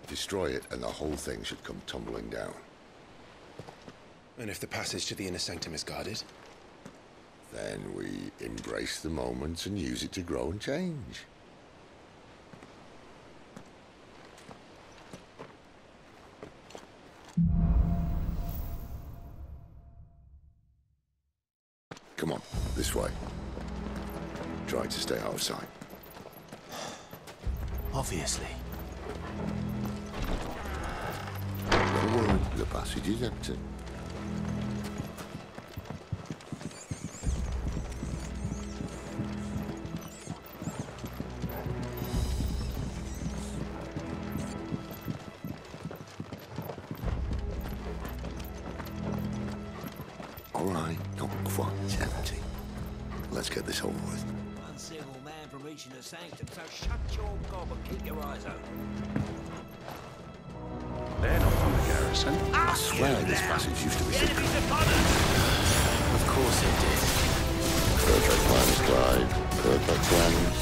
Destroy it and the whole thing should come tumbling down. And if the passage to the inner sanctum is guarded? Then we embrace the moment and use it to grow and change. Come on, this way. Try to stay out of sight. Obviously. Don't worry, the passage is empty. All right, not quite empty. Let's get this over with. Uncivil man from reaching the sanctum, so shut your gob and keep your eyes open. They're not from the garrison. I swear this passage used to be secret. Of course it did. Perfect plans, Clive. Perfect plans.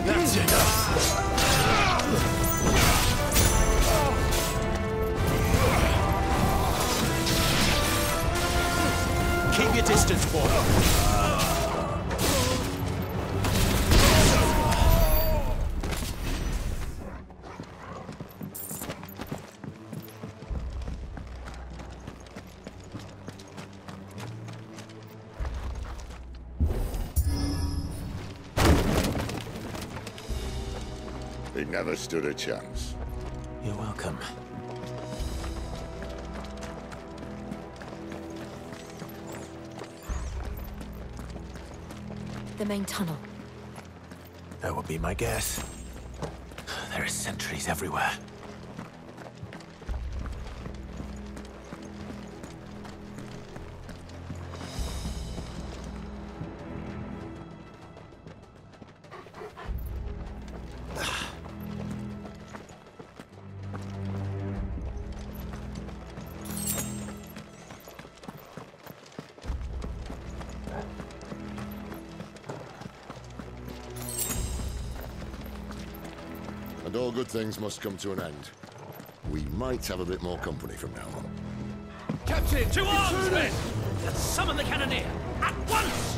That's enough. Keep your distance, boy. He never stood a chance. You're welcome. The main tunnel. That would be my guess. There are sentries everywhere. And all good things must come to an end. We might have a bit more company from now on. Captain! To arms, men! Let's summon the cannoneer! At once!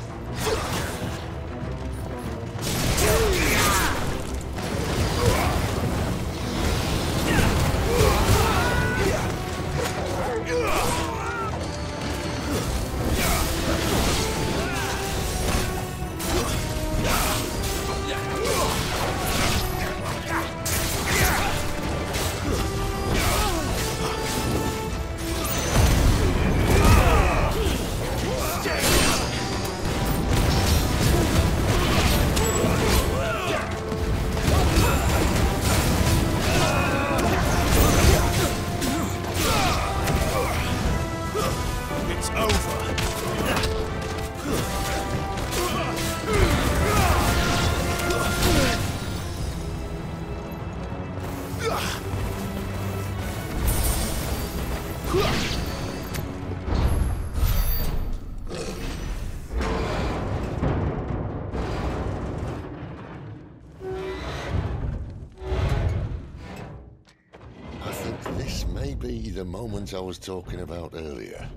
The moment I was talking about earlier.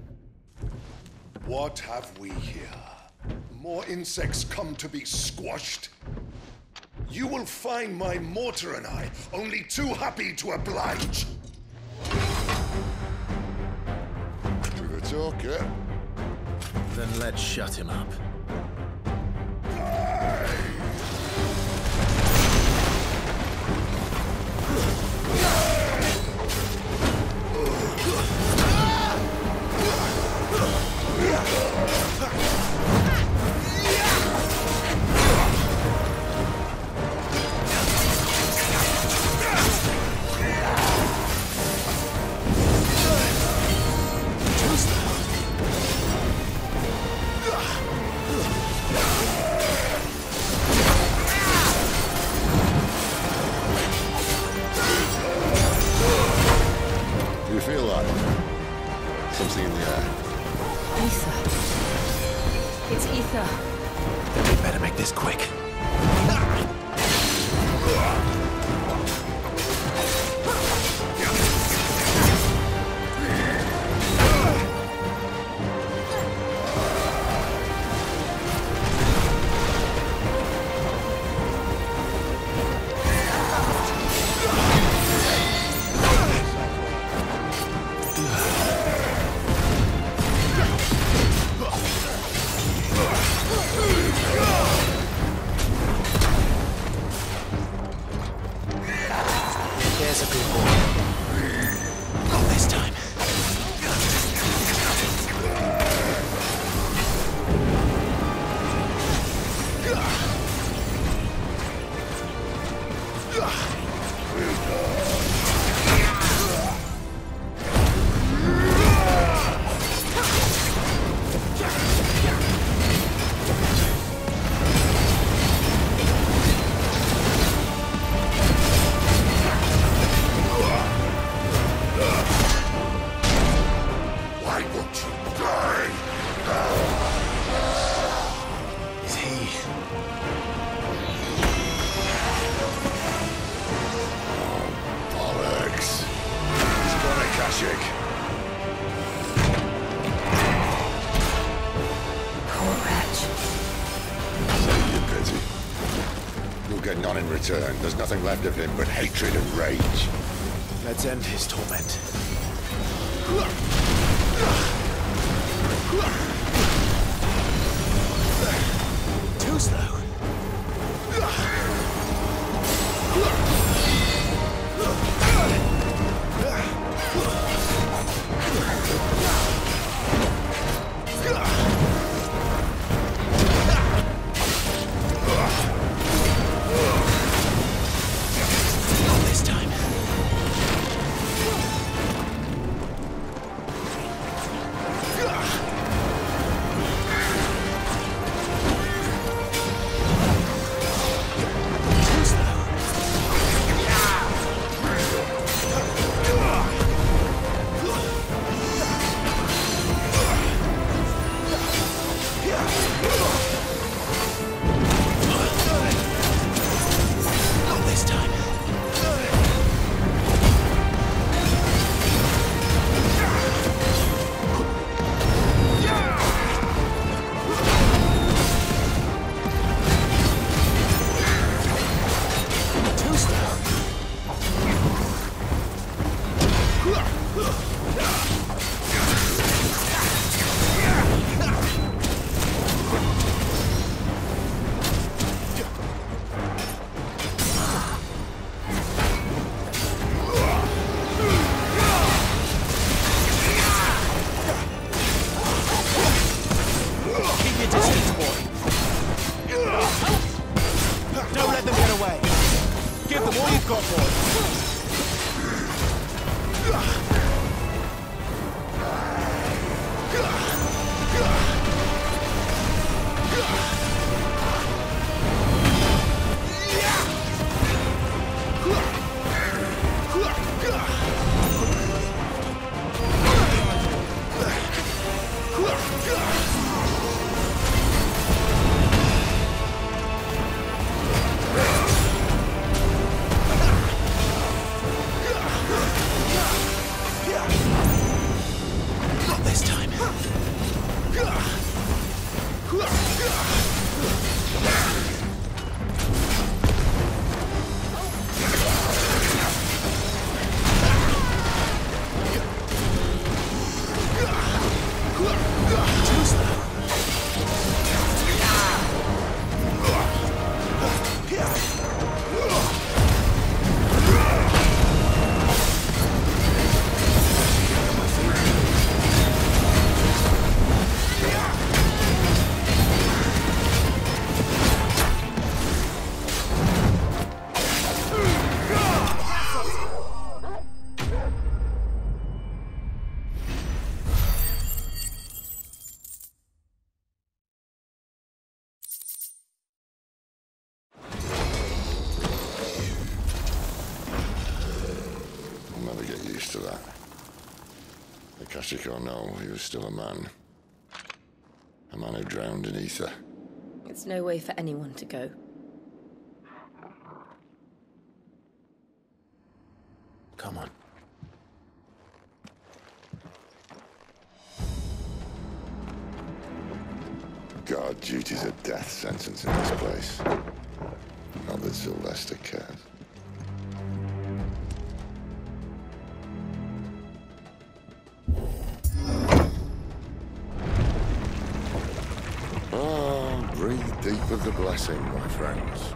What have we here? More insects come to be squashed? You will find my mortar and I only too happy to oblige. To the talker. Then let's shut him up. There's a good boy. Not this time. There's nothing left of him but hatred and rage. Let's end his torment. Too slow. Or no, he was still a man. A man who drowned in ether. It's no way for anyone to go. Come on. Guard duty's a death sentence in this place. Not that Sylvester cares. Deep of the blessing, my friends.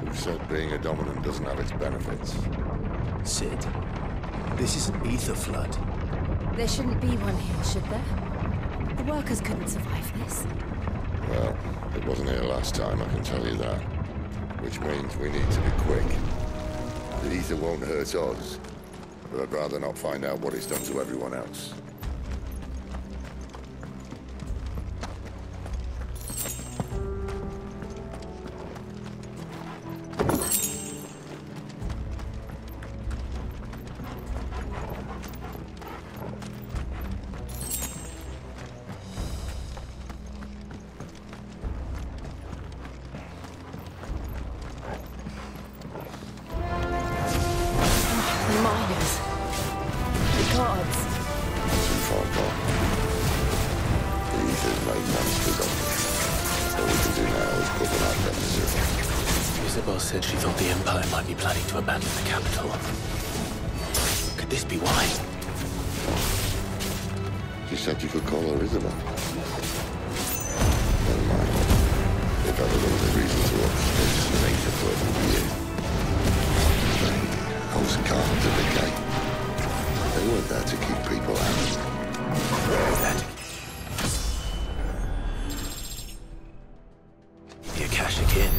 Who said being a dominant doesn't have its benefits? Cid. This is an ether flood. There shouldn't be one here, should there? The workers couldn't survive this. Well, it wasn't here last time, I can tell you that. Which means we need to be quick. The ether won't hurt us, but I'd rather not find out what it's done to everyone else. Isabel said she thought the Empire might be planning to abandon the capital. Could this be why? She said you could call her Isabel. Never mind. If ever there was a reason to upstairs and make the flood with you. They holds guards at the gate. They weren't there to keep people out. The Akashic Inn.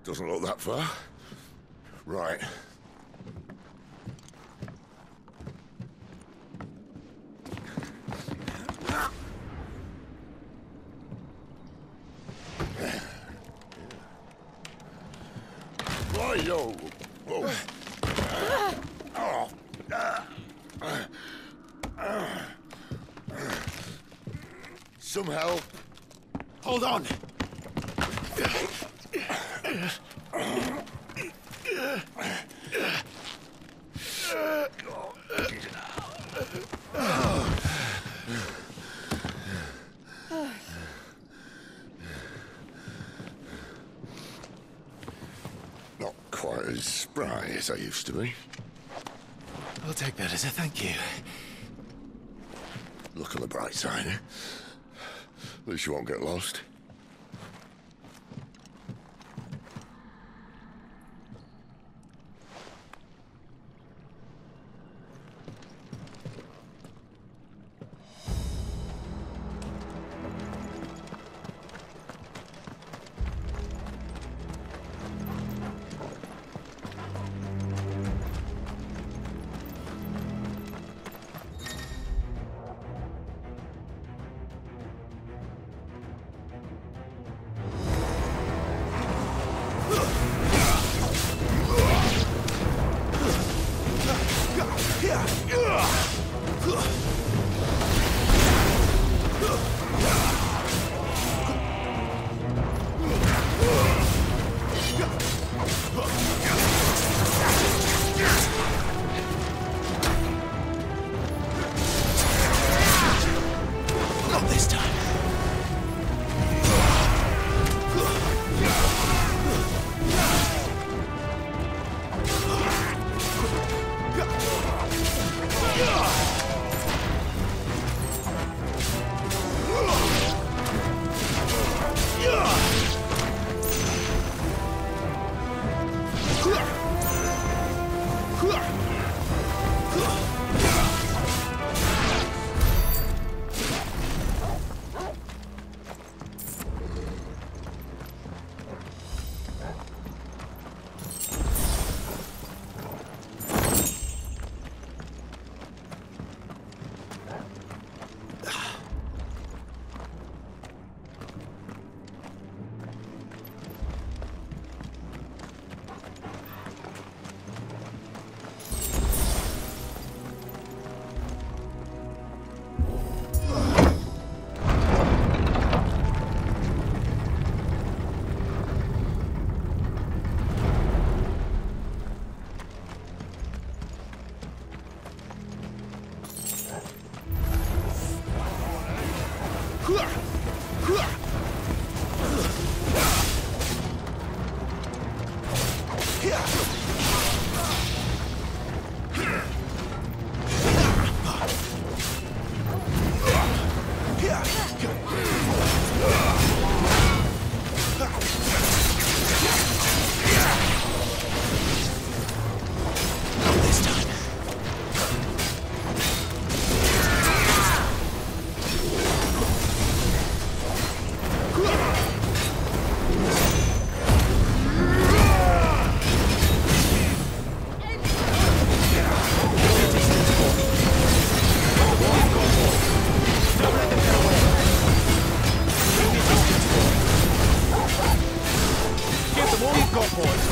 Doesn't look that far. Right. Right-yo. Whoa. Some help. Hold on. Not quite as spry as I used to be. I'll take that as a thank you. Look on the bright side, eh? At least you won't get lost. got, boys?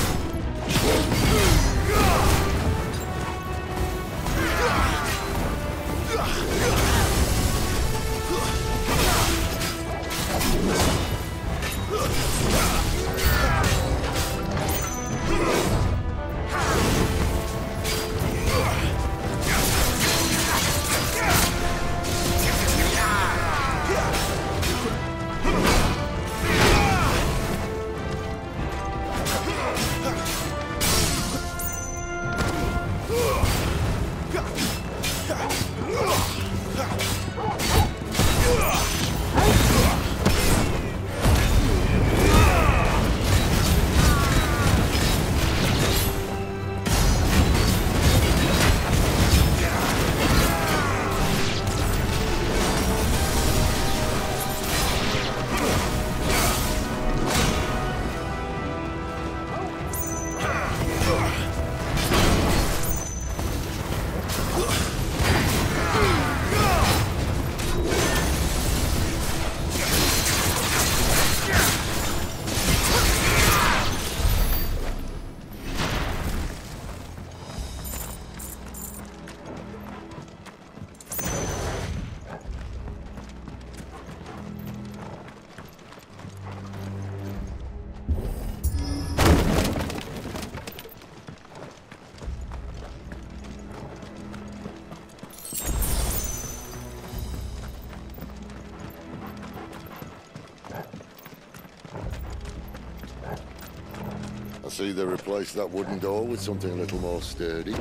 I see they replaced that wooden door with something a little more sturdy. On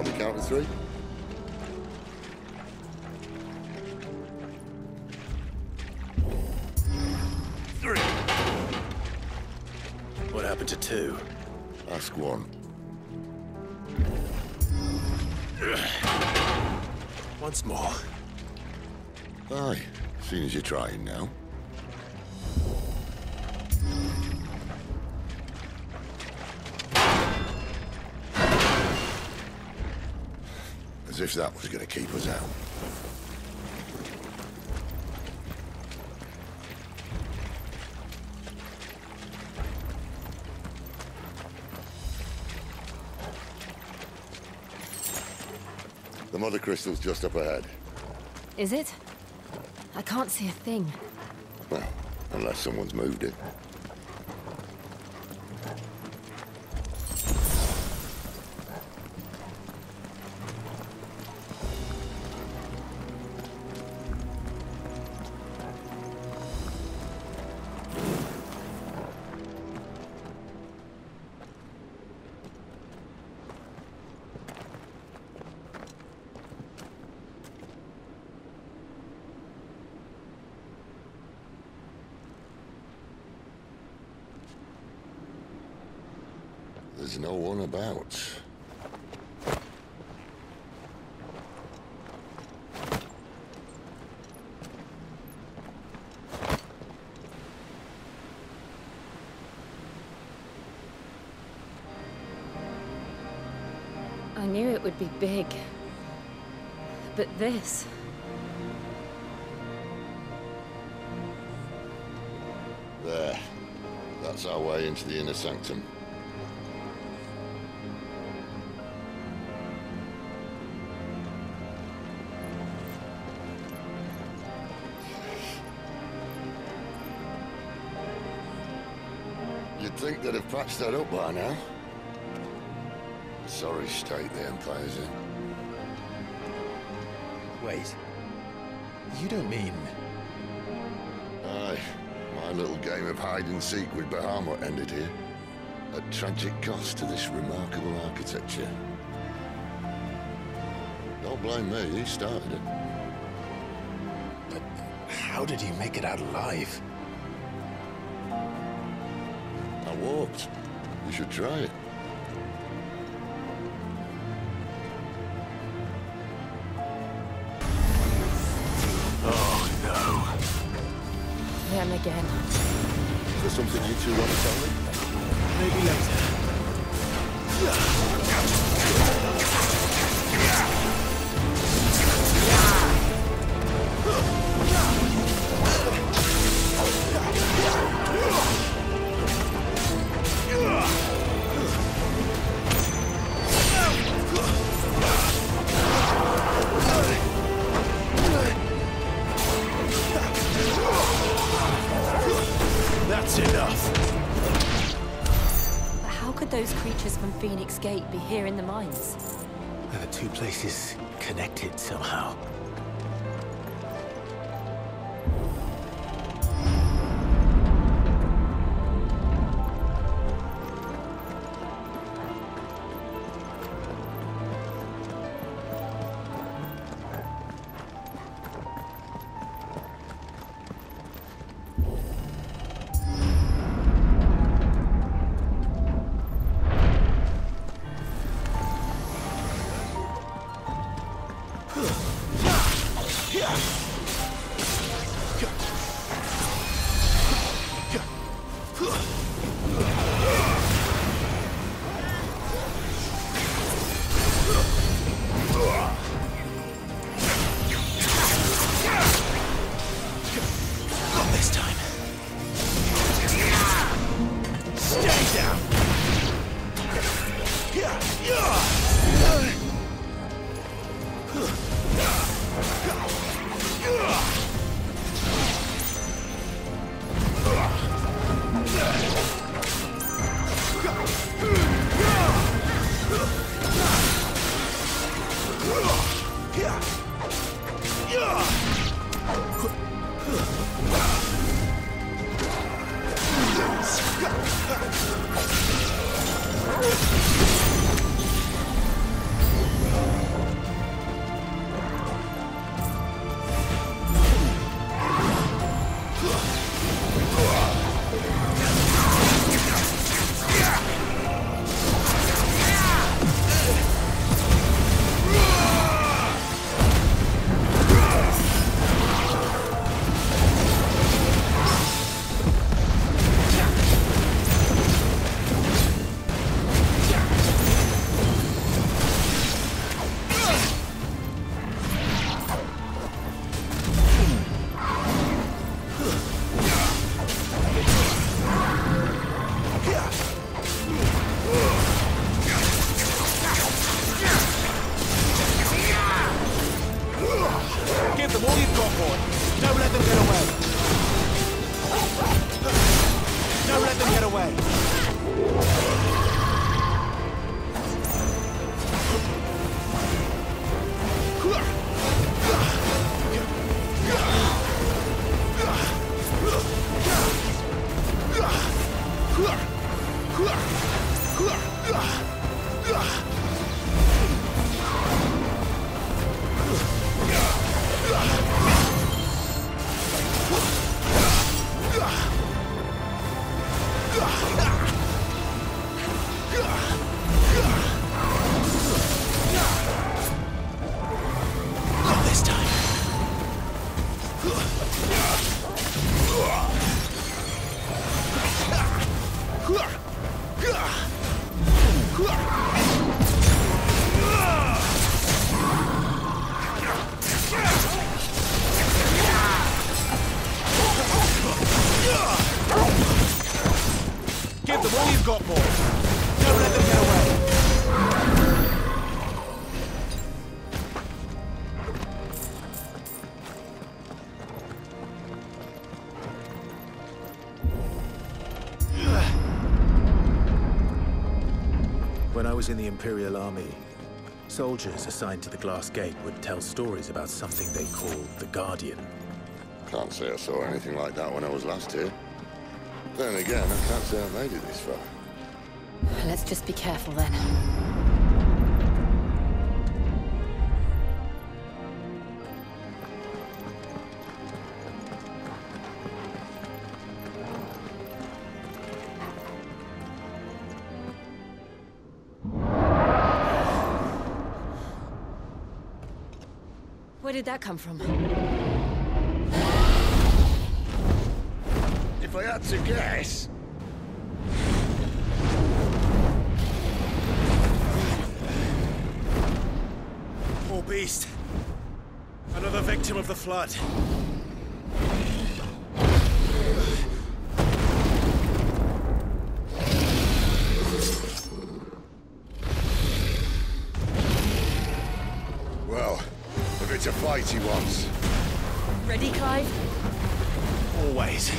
the count of 3. What happened to 2? Ask 1. Once more. Aye, seeing as you're trying now. As if that was going to keep us out. The Mothercrystals just up ahead. Is it? I can't see a thing. Well, unless someone's moved it. There's no one about. I knew it would be big. But this... There. That's our way into the inner sanctum. You'd think they'd have patched that up by now. Sorry state the Empire's in. Wait. You don't mean... Aye. My little game of hide-and-seek with Bahamut ended here. At tragic cost to this remarkable architecture. Don't blame me, he started it. But how did he make it out alive? I walked. You should try it. Oh, no. Them again. Is there something you two want to tell me? Maybe later. Gate be here in the mines? Are the two places connected somehow? When I was in the Imperial Army, soldiers assigned to the Glass Gate would tell stories about something they called the Guardian. Can't say I saw anything like that when I was last here. Then again, I can't say I made it this far. Let's just be careful then. Where did that come from? If I had to guess... Poor beast. Another victim of the flood. Well, if it's a fight he wants. Ready, Clive? Always.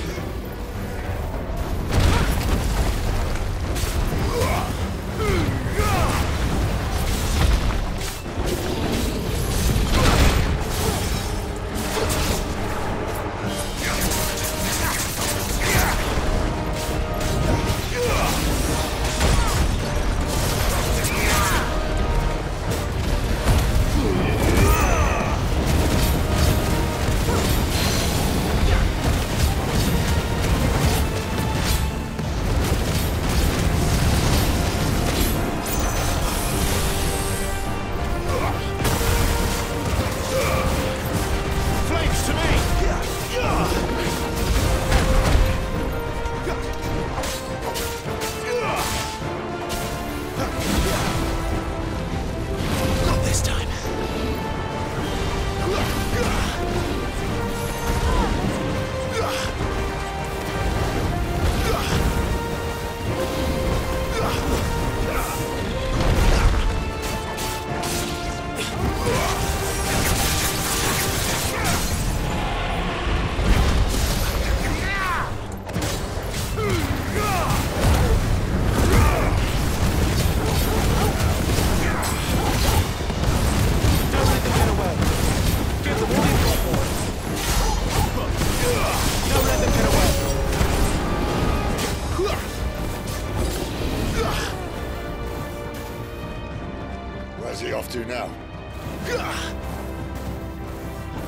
to now.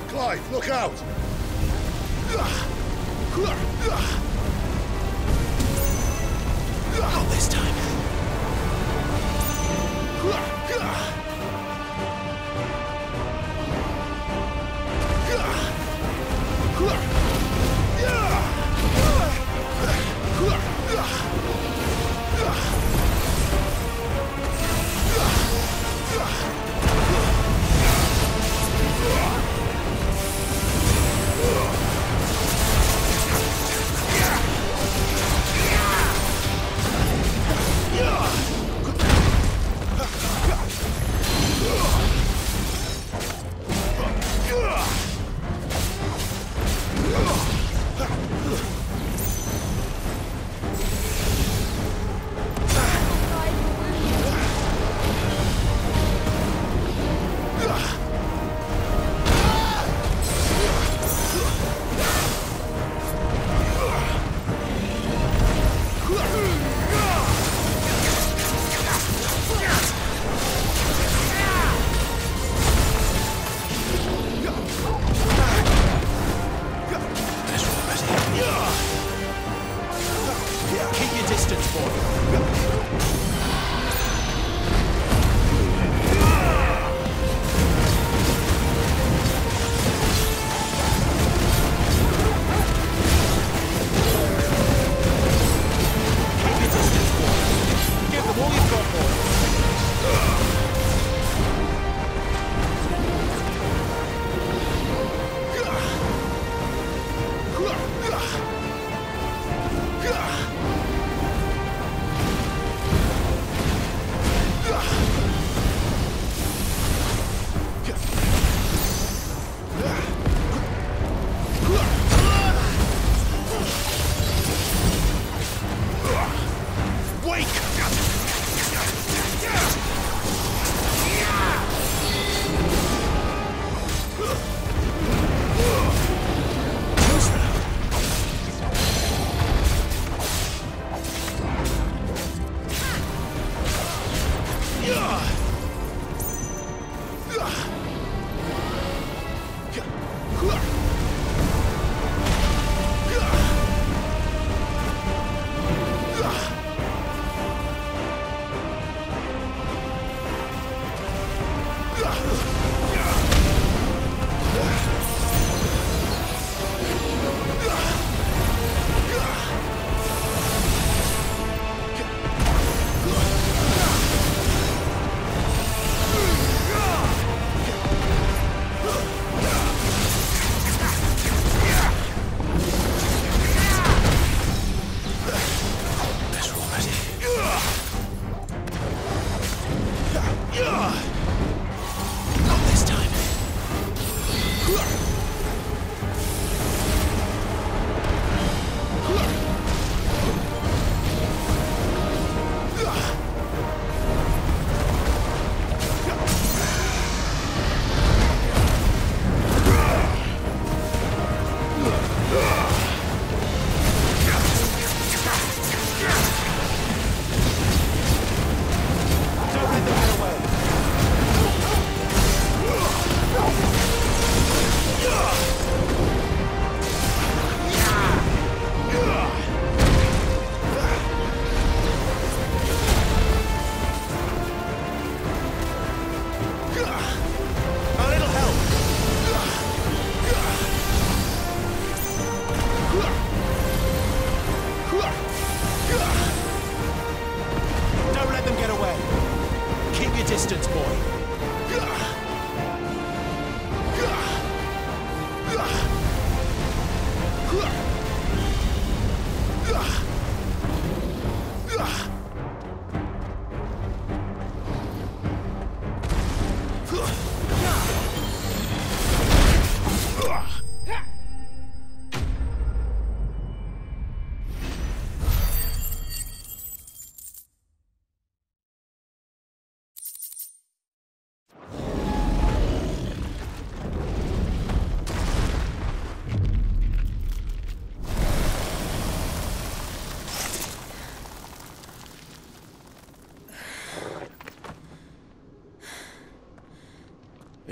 Clive, look out! Not this time.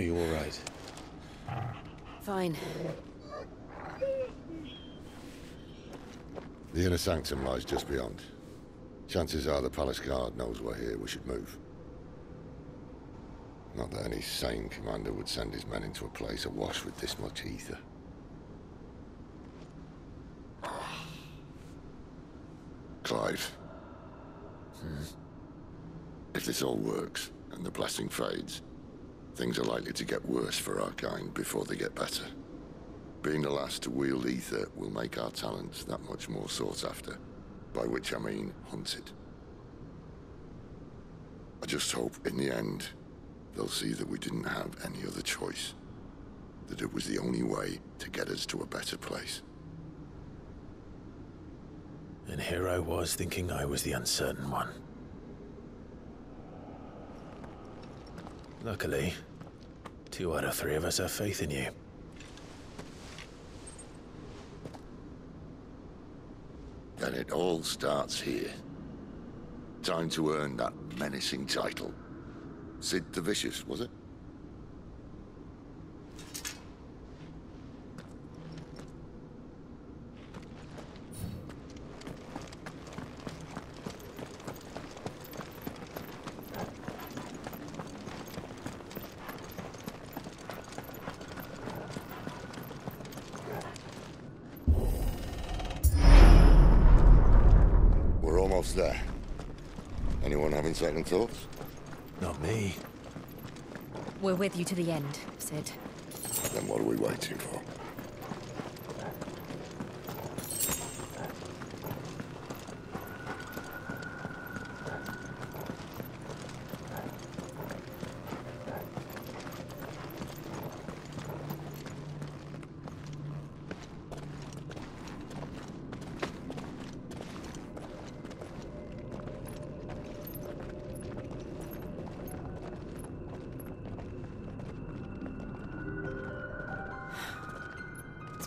Are you all right? Fine. The inner sanctum lies just beyond. Chances are the palace guard knows we're here. We should move. Not that any sane commander would send his men into a place awash with this much ether. Clive. If this all works, and the blessing fades, things are likely to get worse for our kind before they get better. Being the last to wield ether will make our talents that much more sought after, by which I mean hunted. I just hope, in the end, they'll see that we didn't have any other choice. That it was the only way to get us to a better place. And here I was thinking I was the uncertain one. Luckily, 2 out of 3 of us have faith in you. And it all starts here. Time to earn that menacing title. Sid the Vicious, was it? We're almost there. Anyone having second thoughts? Not me. We're with you to the end, Sid. Then what are we waiting for?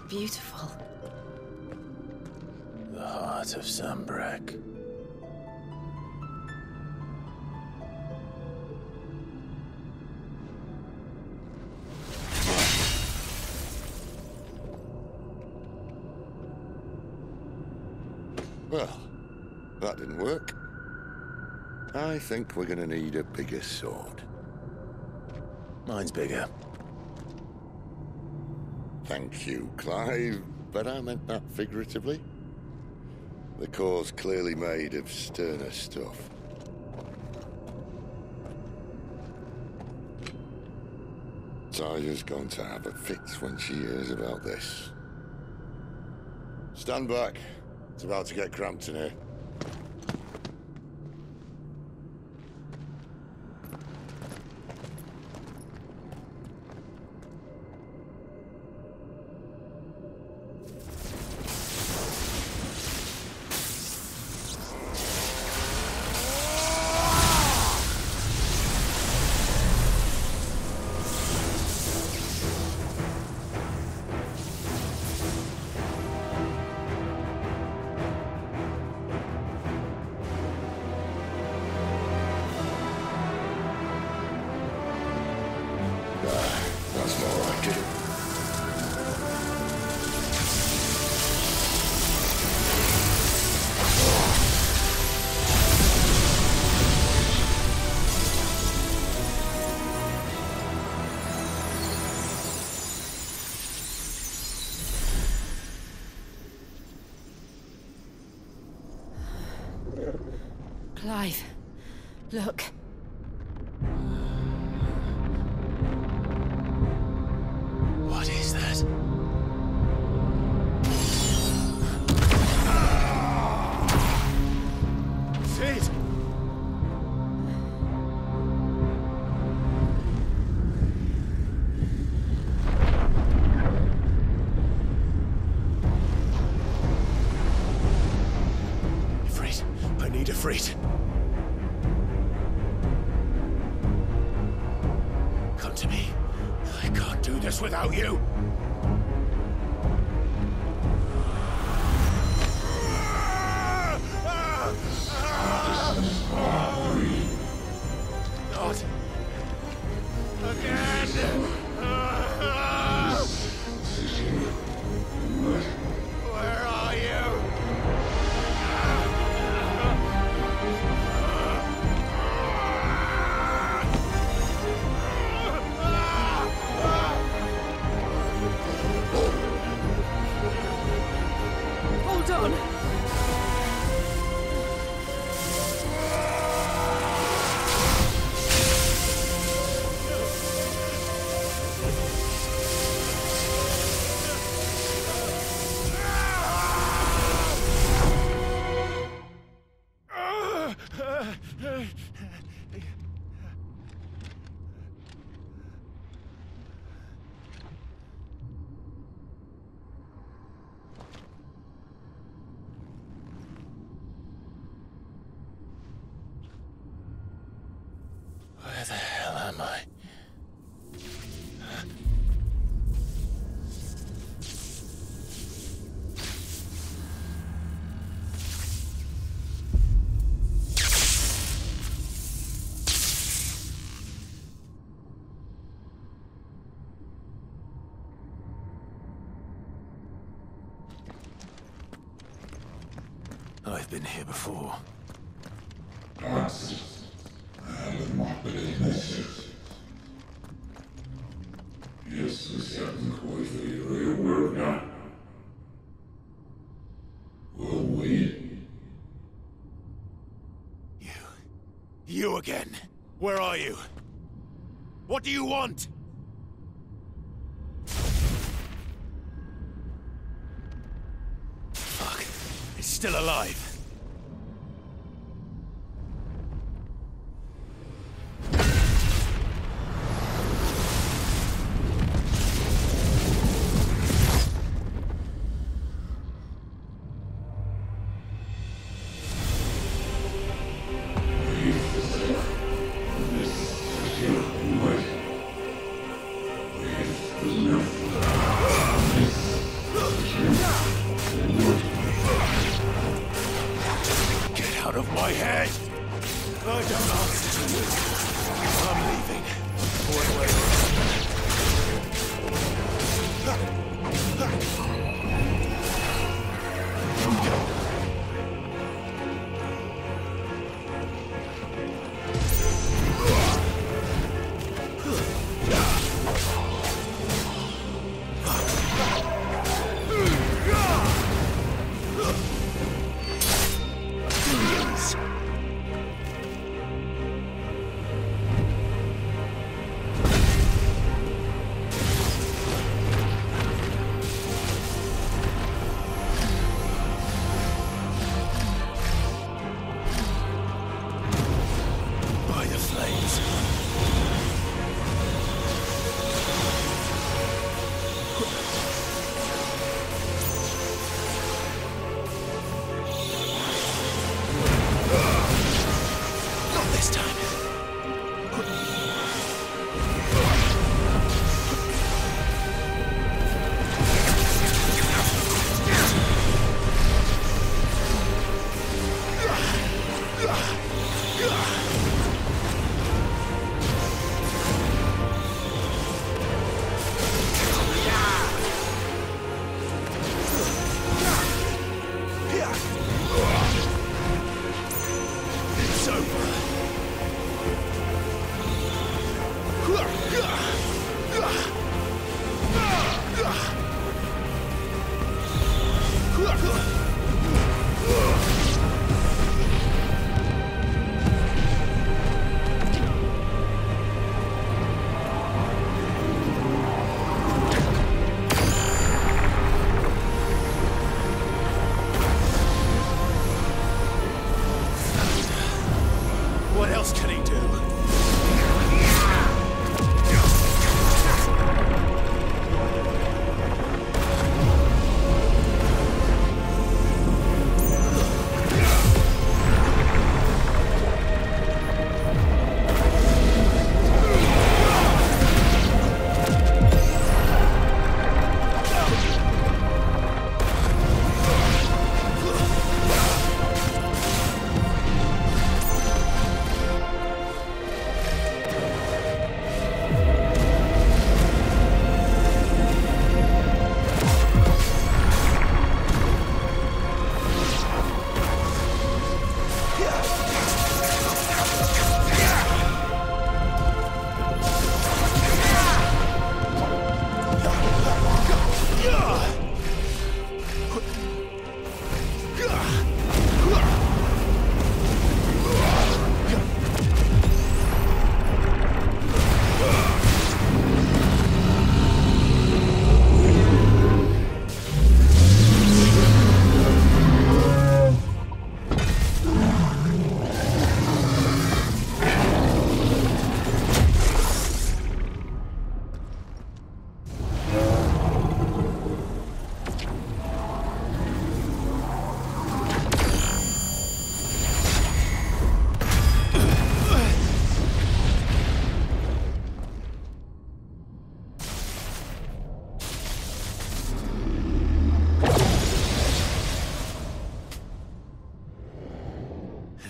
Beautiful. The heart of Sambrek. Well, that didn't work. I think we're gonna need a bigger sword. Mine's bigger. Thank you, Clive, but I meant that figuratively. The core's clearly made of sterner stuff. Tyler's going to have a fit when she hears about this. Stand back. It's about to get cramped in here. That's more like it. Clive, look. What is that? Sid! Ifrit, I need Ifrit. Come to me. I can't do this without you. Not again! Where are you? Hold on! Where the hell am I? I've been here before. You again. Where are you? What do you want? Fuck. It's still alive.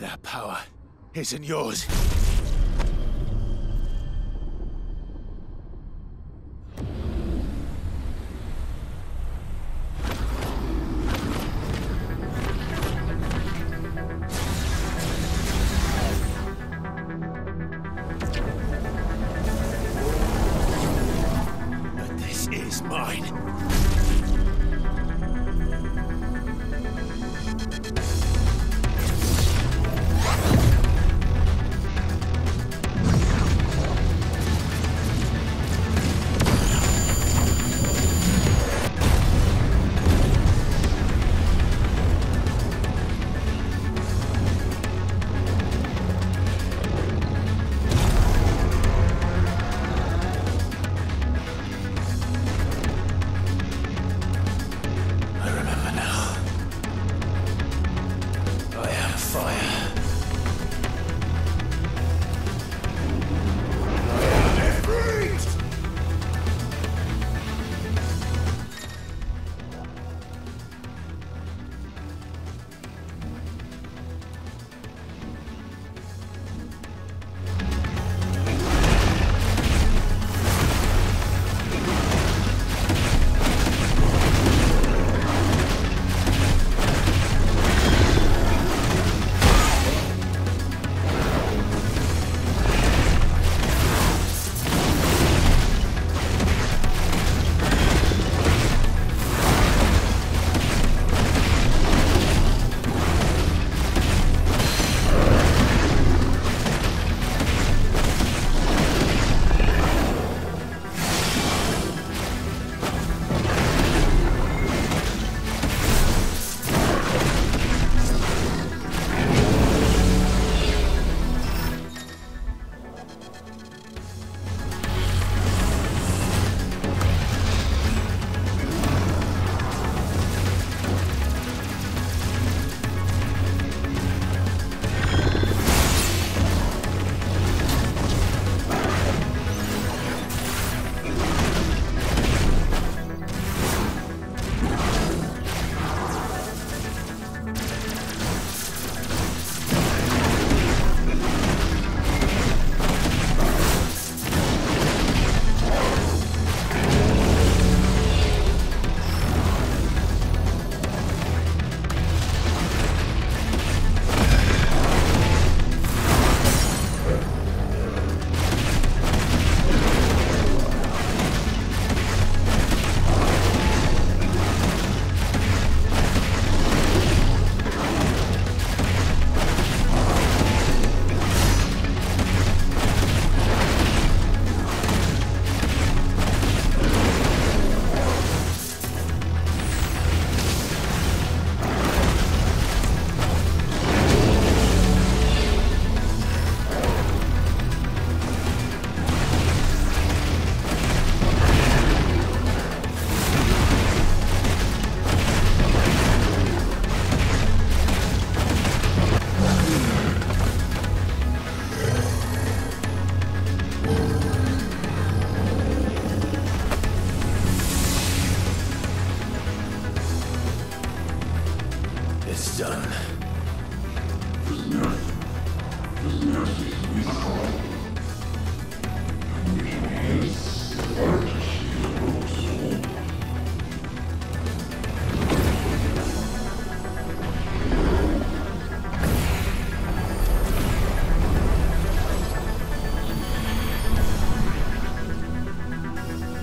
That power isn't yours. But this is mine.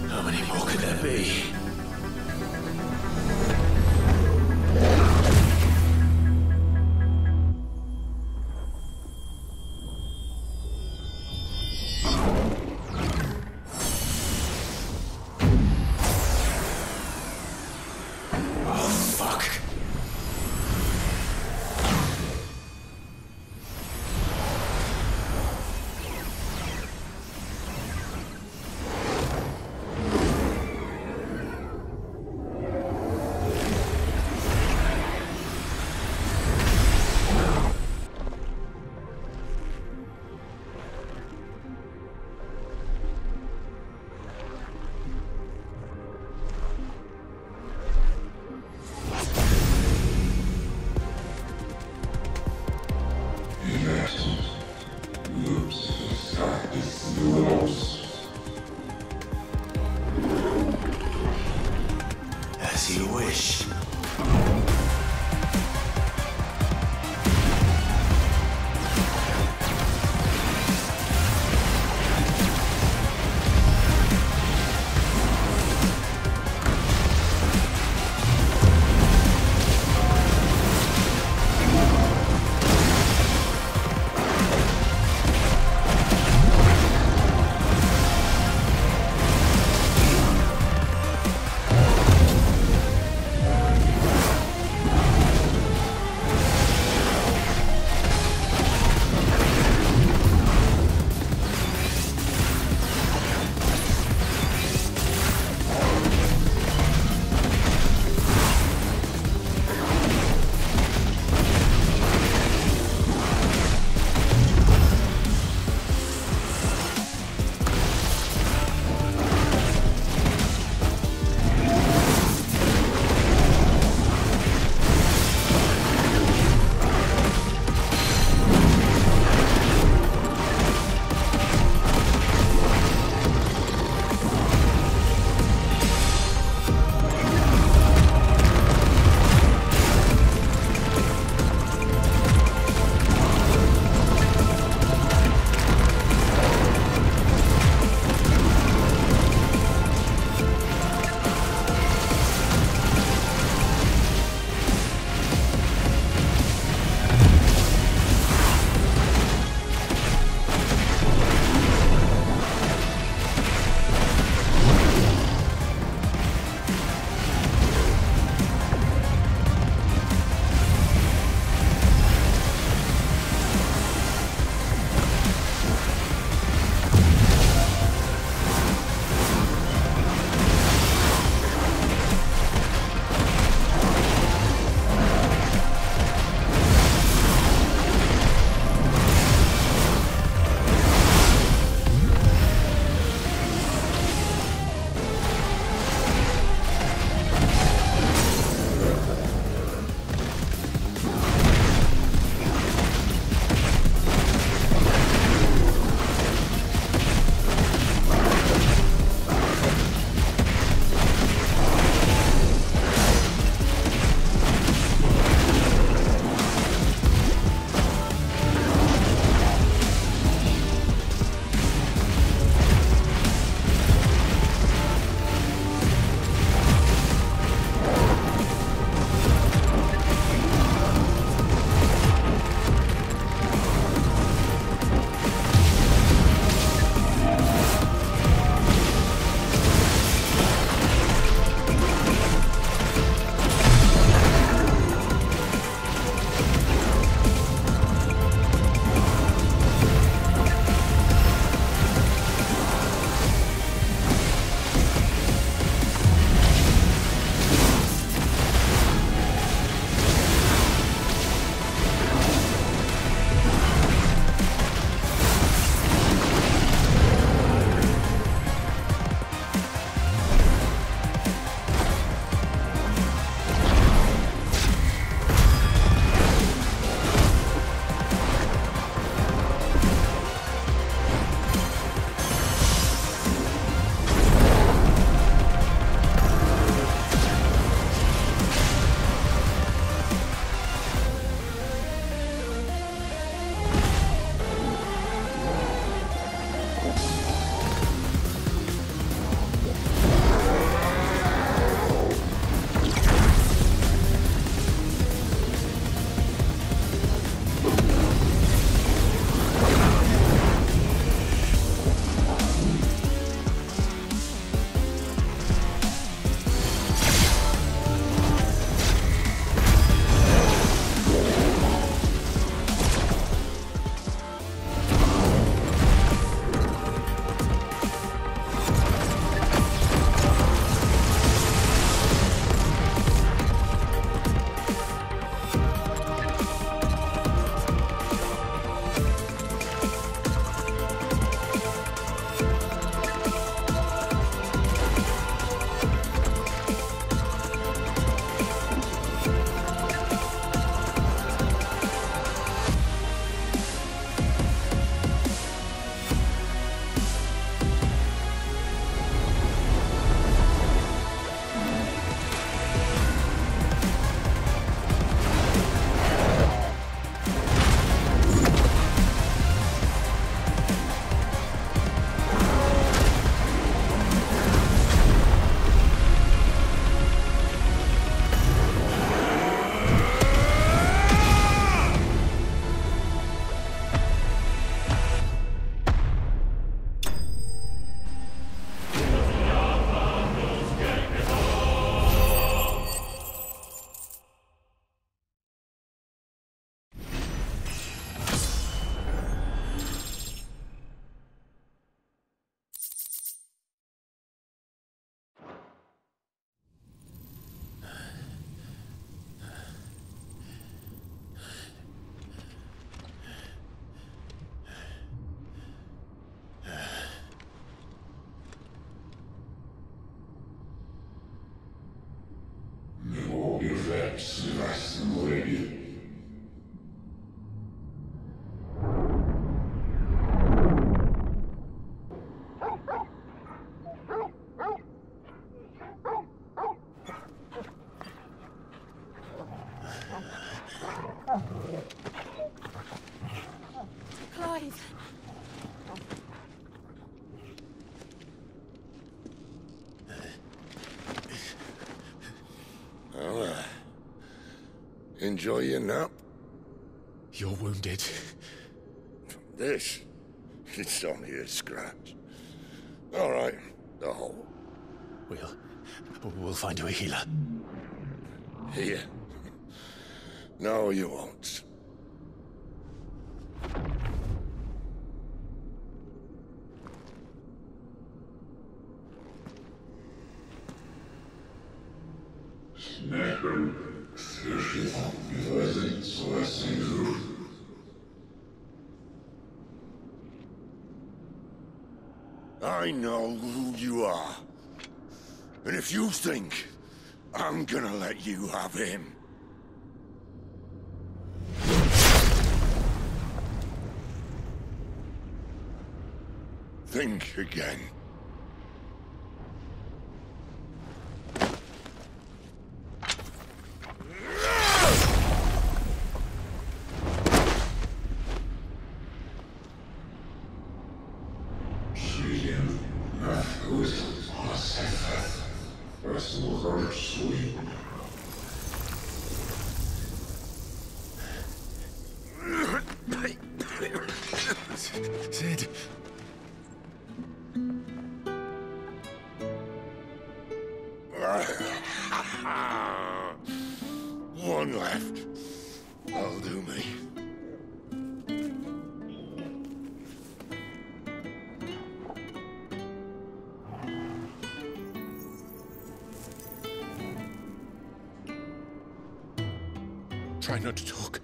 How many more could there be? As you wish. FFXVI. Clive! Well, enjoy your nap. You're wounded. This? It's only a scratch. All right, the hole. We'll find you a healer. Here. No, you won't. I know who you are. And if you think I'm gonna let you have him... think again. Sid. One left. That'll do me. Try not to talk.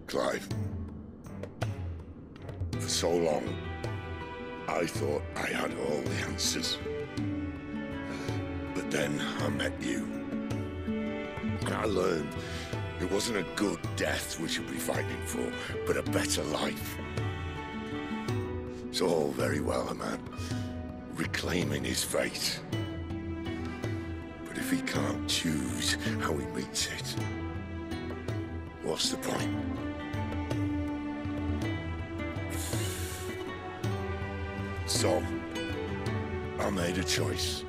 Clive. For so long, I thought I had all the answers. But then I met you. And I learned it wasn't a good death we should be fighting for, but a better life. It's all very well, a man reclaiming his fate. But if he can't choose how he meets it, what's the point? So, I made a choice.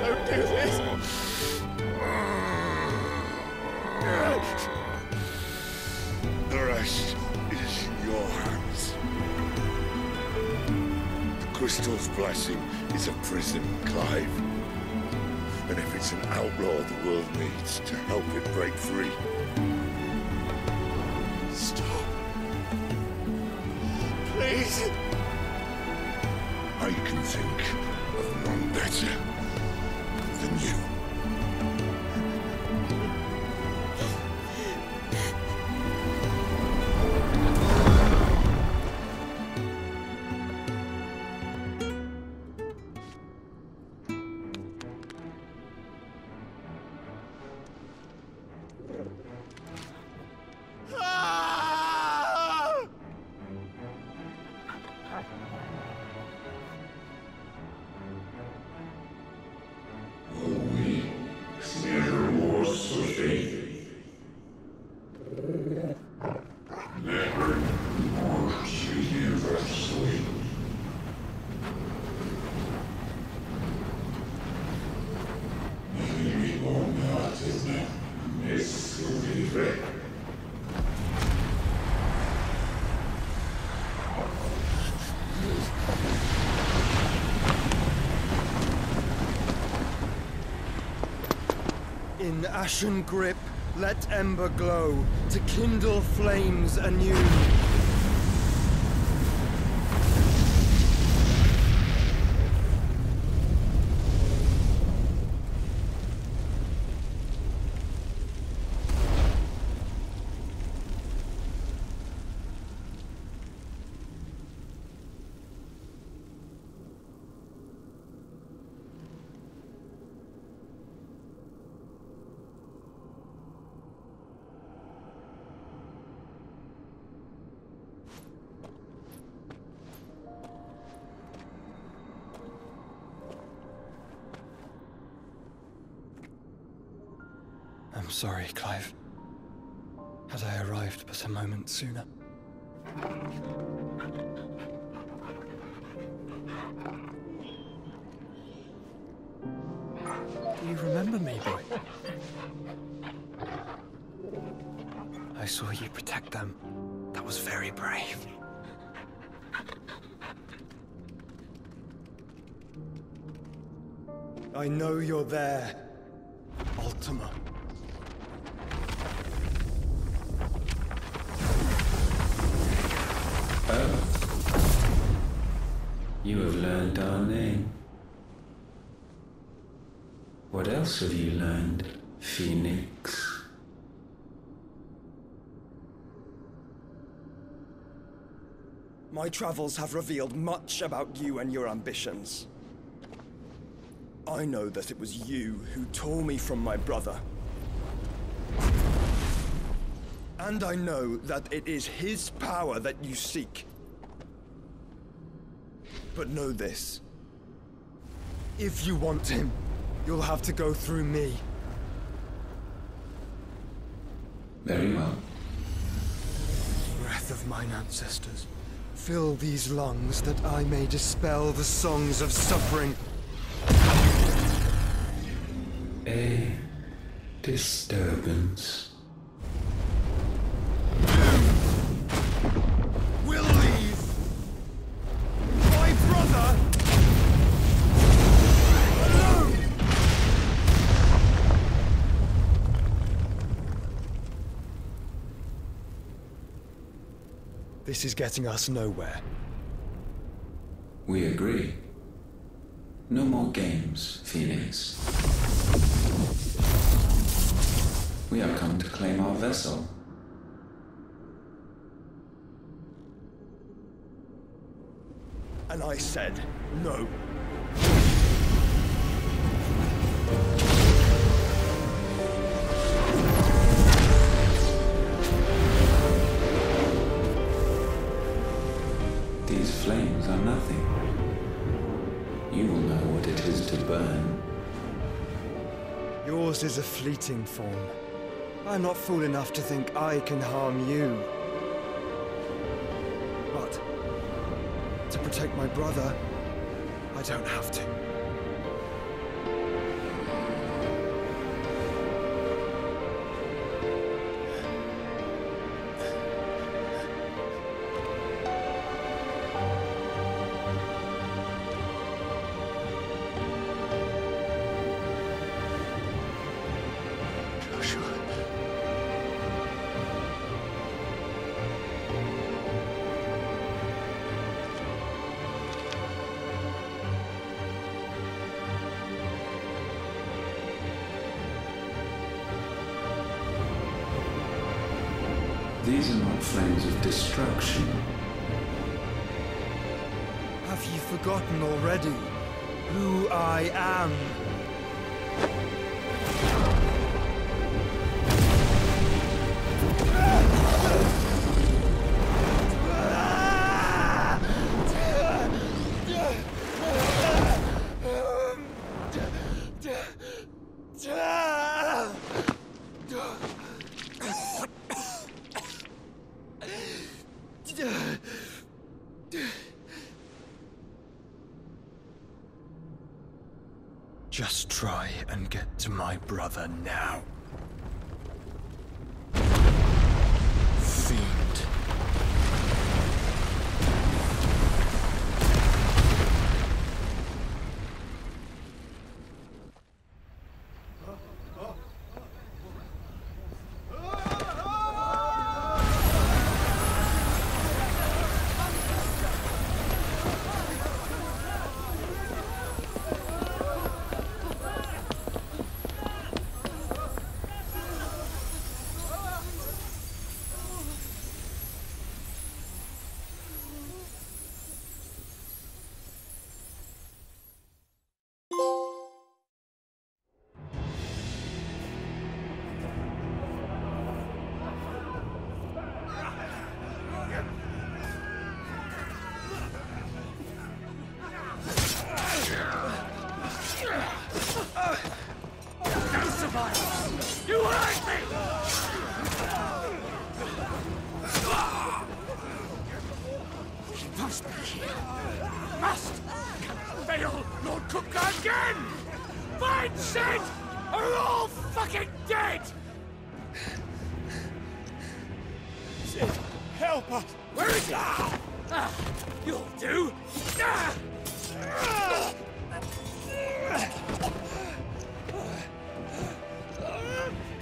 Don't do this! The rest is in your hands. The crystal's blessing is a prison, Clive. And if it's an outlaw the world needs to help it break free... Stop. Please. I can think of none better than you. In ashen grip Let ember glow to kindle flames anew. I'm sorry, Clive. Had I arrived but a moment sooner. Do you remember me, boy? I saw you protect them. That was very brave. I know you're there, Ultima. Oh. You have learned our name. What else have you learned, Phoenix? My travels have revealed much about you and your ambitions. I know that it was you who tore me from my brother. And I know that it is his power that you seek. But know this. If you want him, you'll have to go through me. Very well. Breath of mine ancestors, fill these lungs that I may dispel the songs of suffering. A disturbance. We'll leave. My brother alone. This is getting us nowhere. We agree. No more games, Phoenix. We have come to claim our vessel. And I said no. These flames are nothing. You will know what it is to burn. Yours is a fleeting form. I'm not fool enough to think I can harm you. But to protect my brother, I don't have to. These are not flames of destruction. Have you forgotten already who I am? Just try and get to my brother now. Fiend. cook again! Find Sid, or we're all fucking dead! Sid, help us! Where is he? You'll do!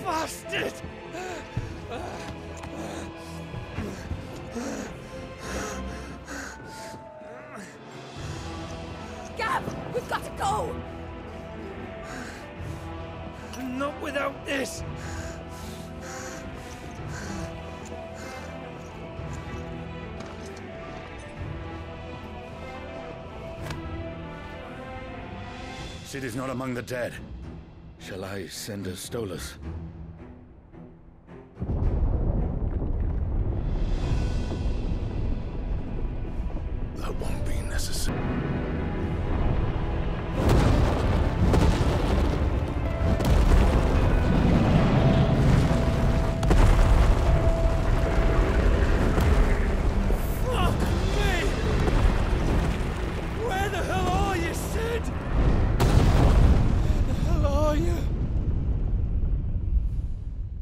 Bastard! Gab, we've got to go! Not without this! Sid is not among the dead. Shall I send a Stolas? That won't be necessary.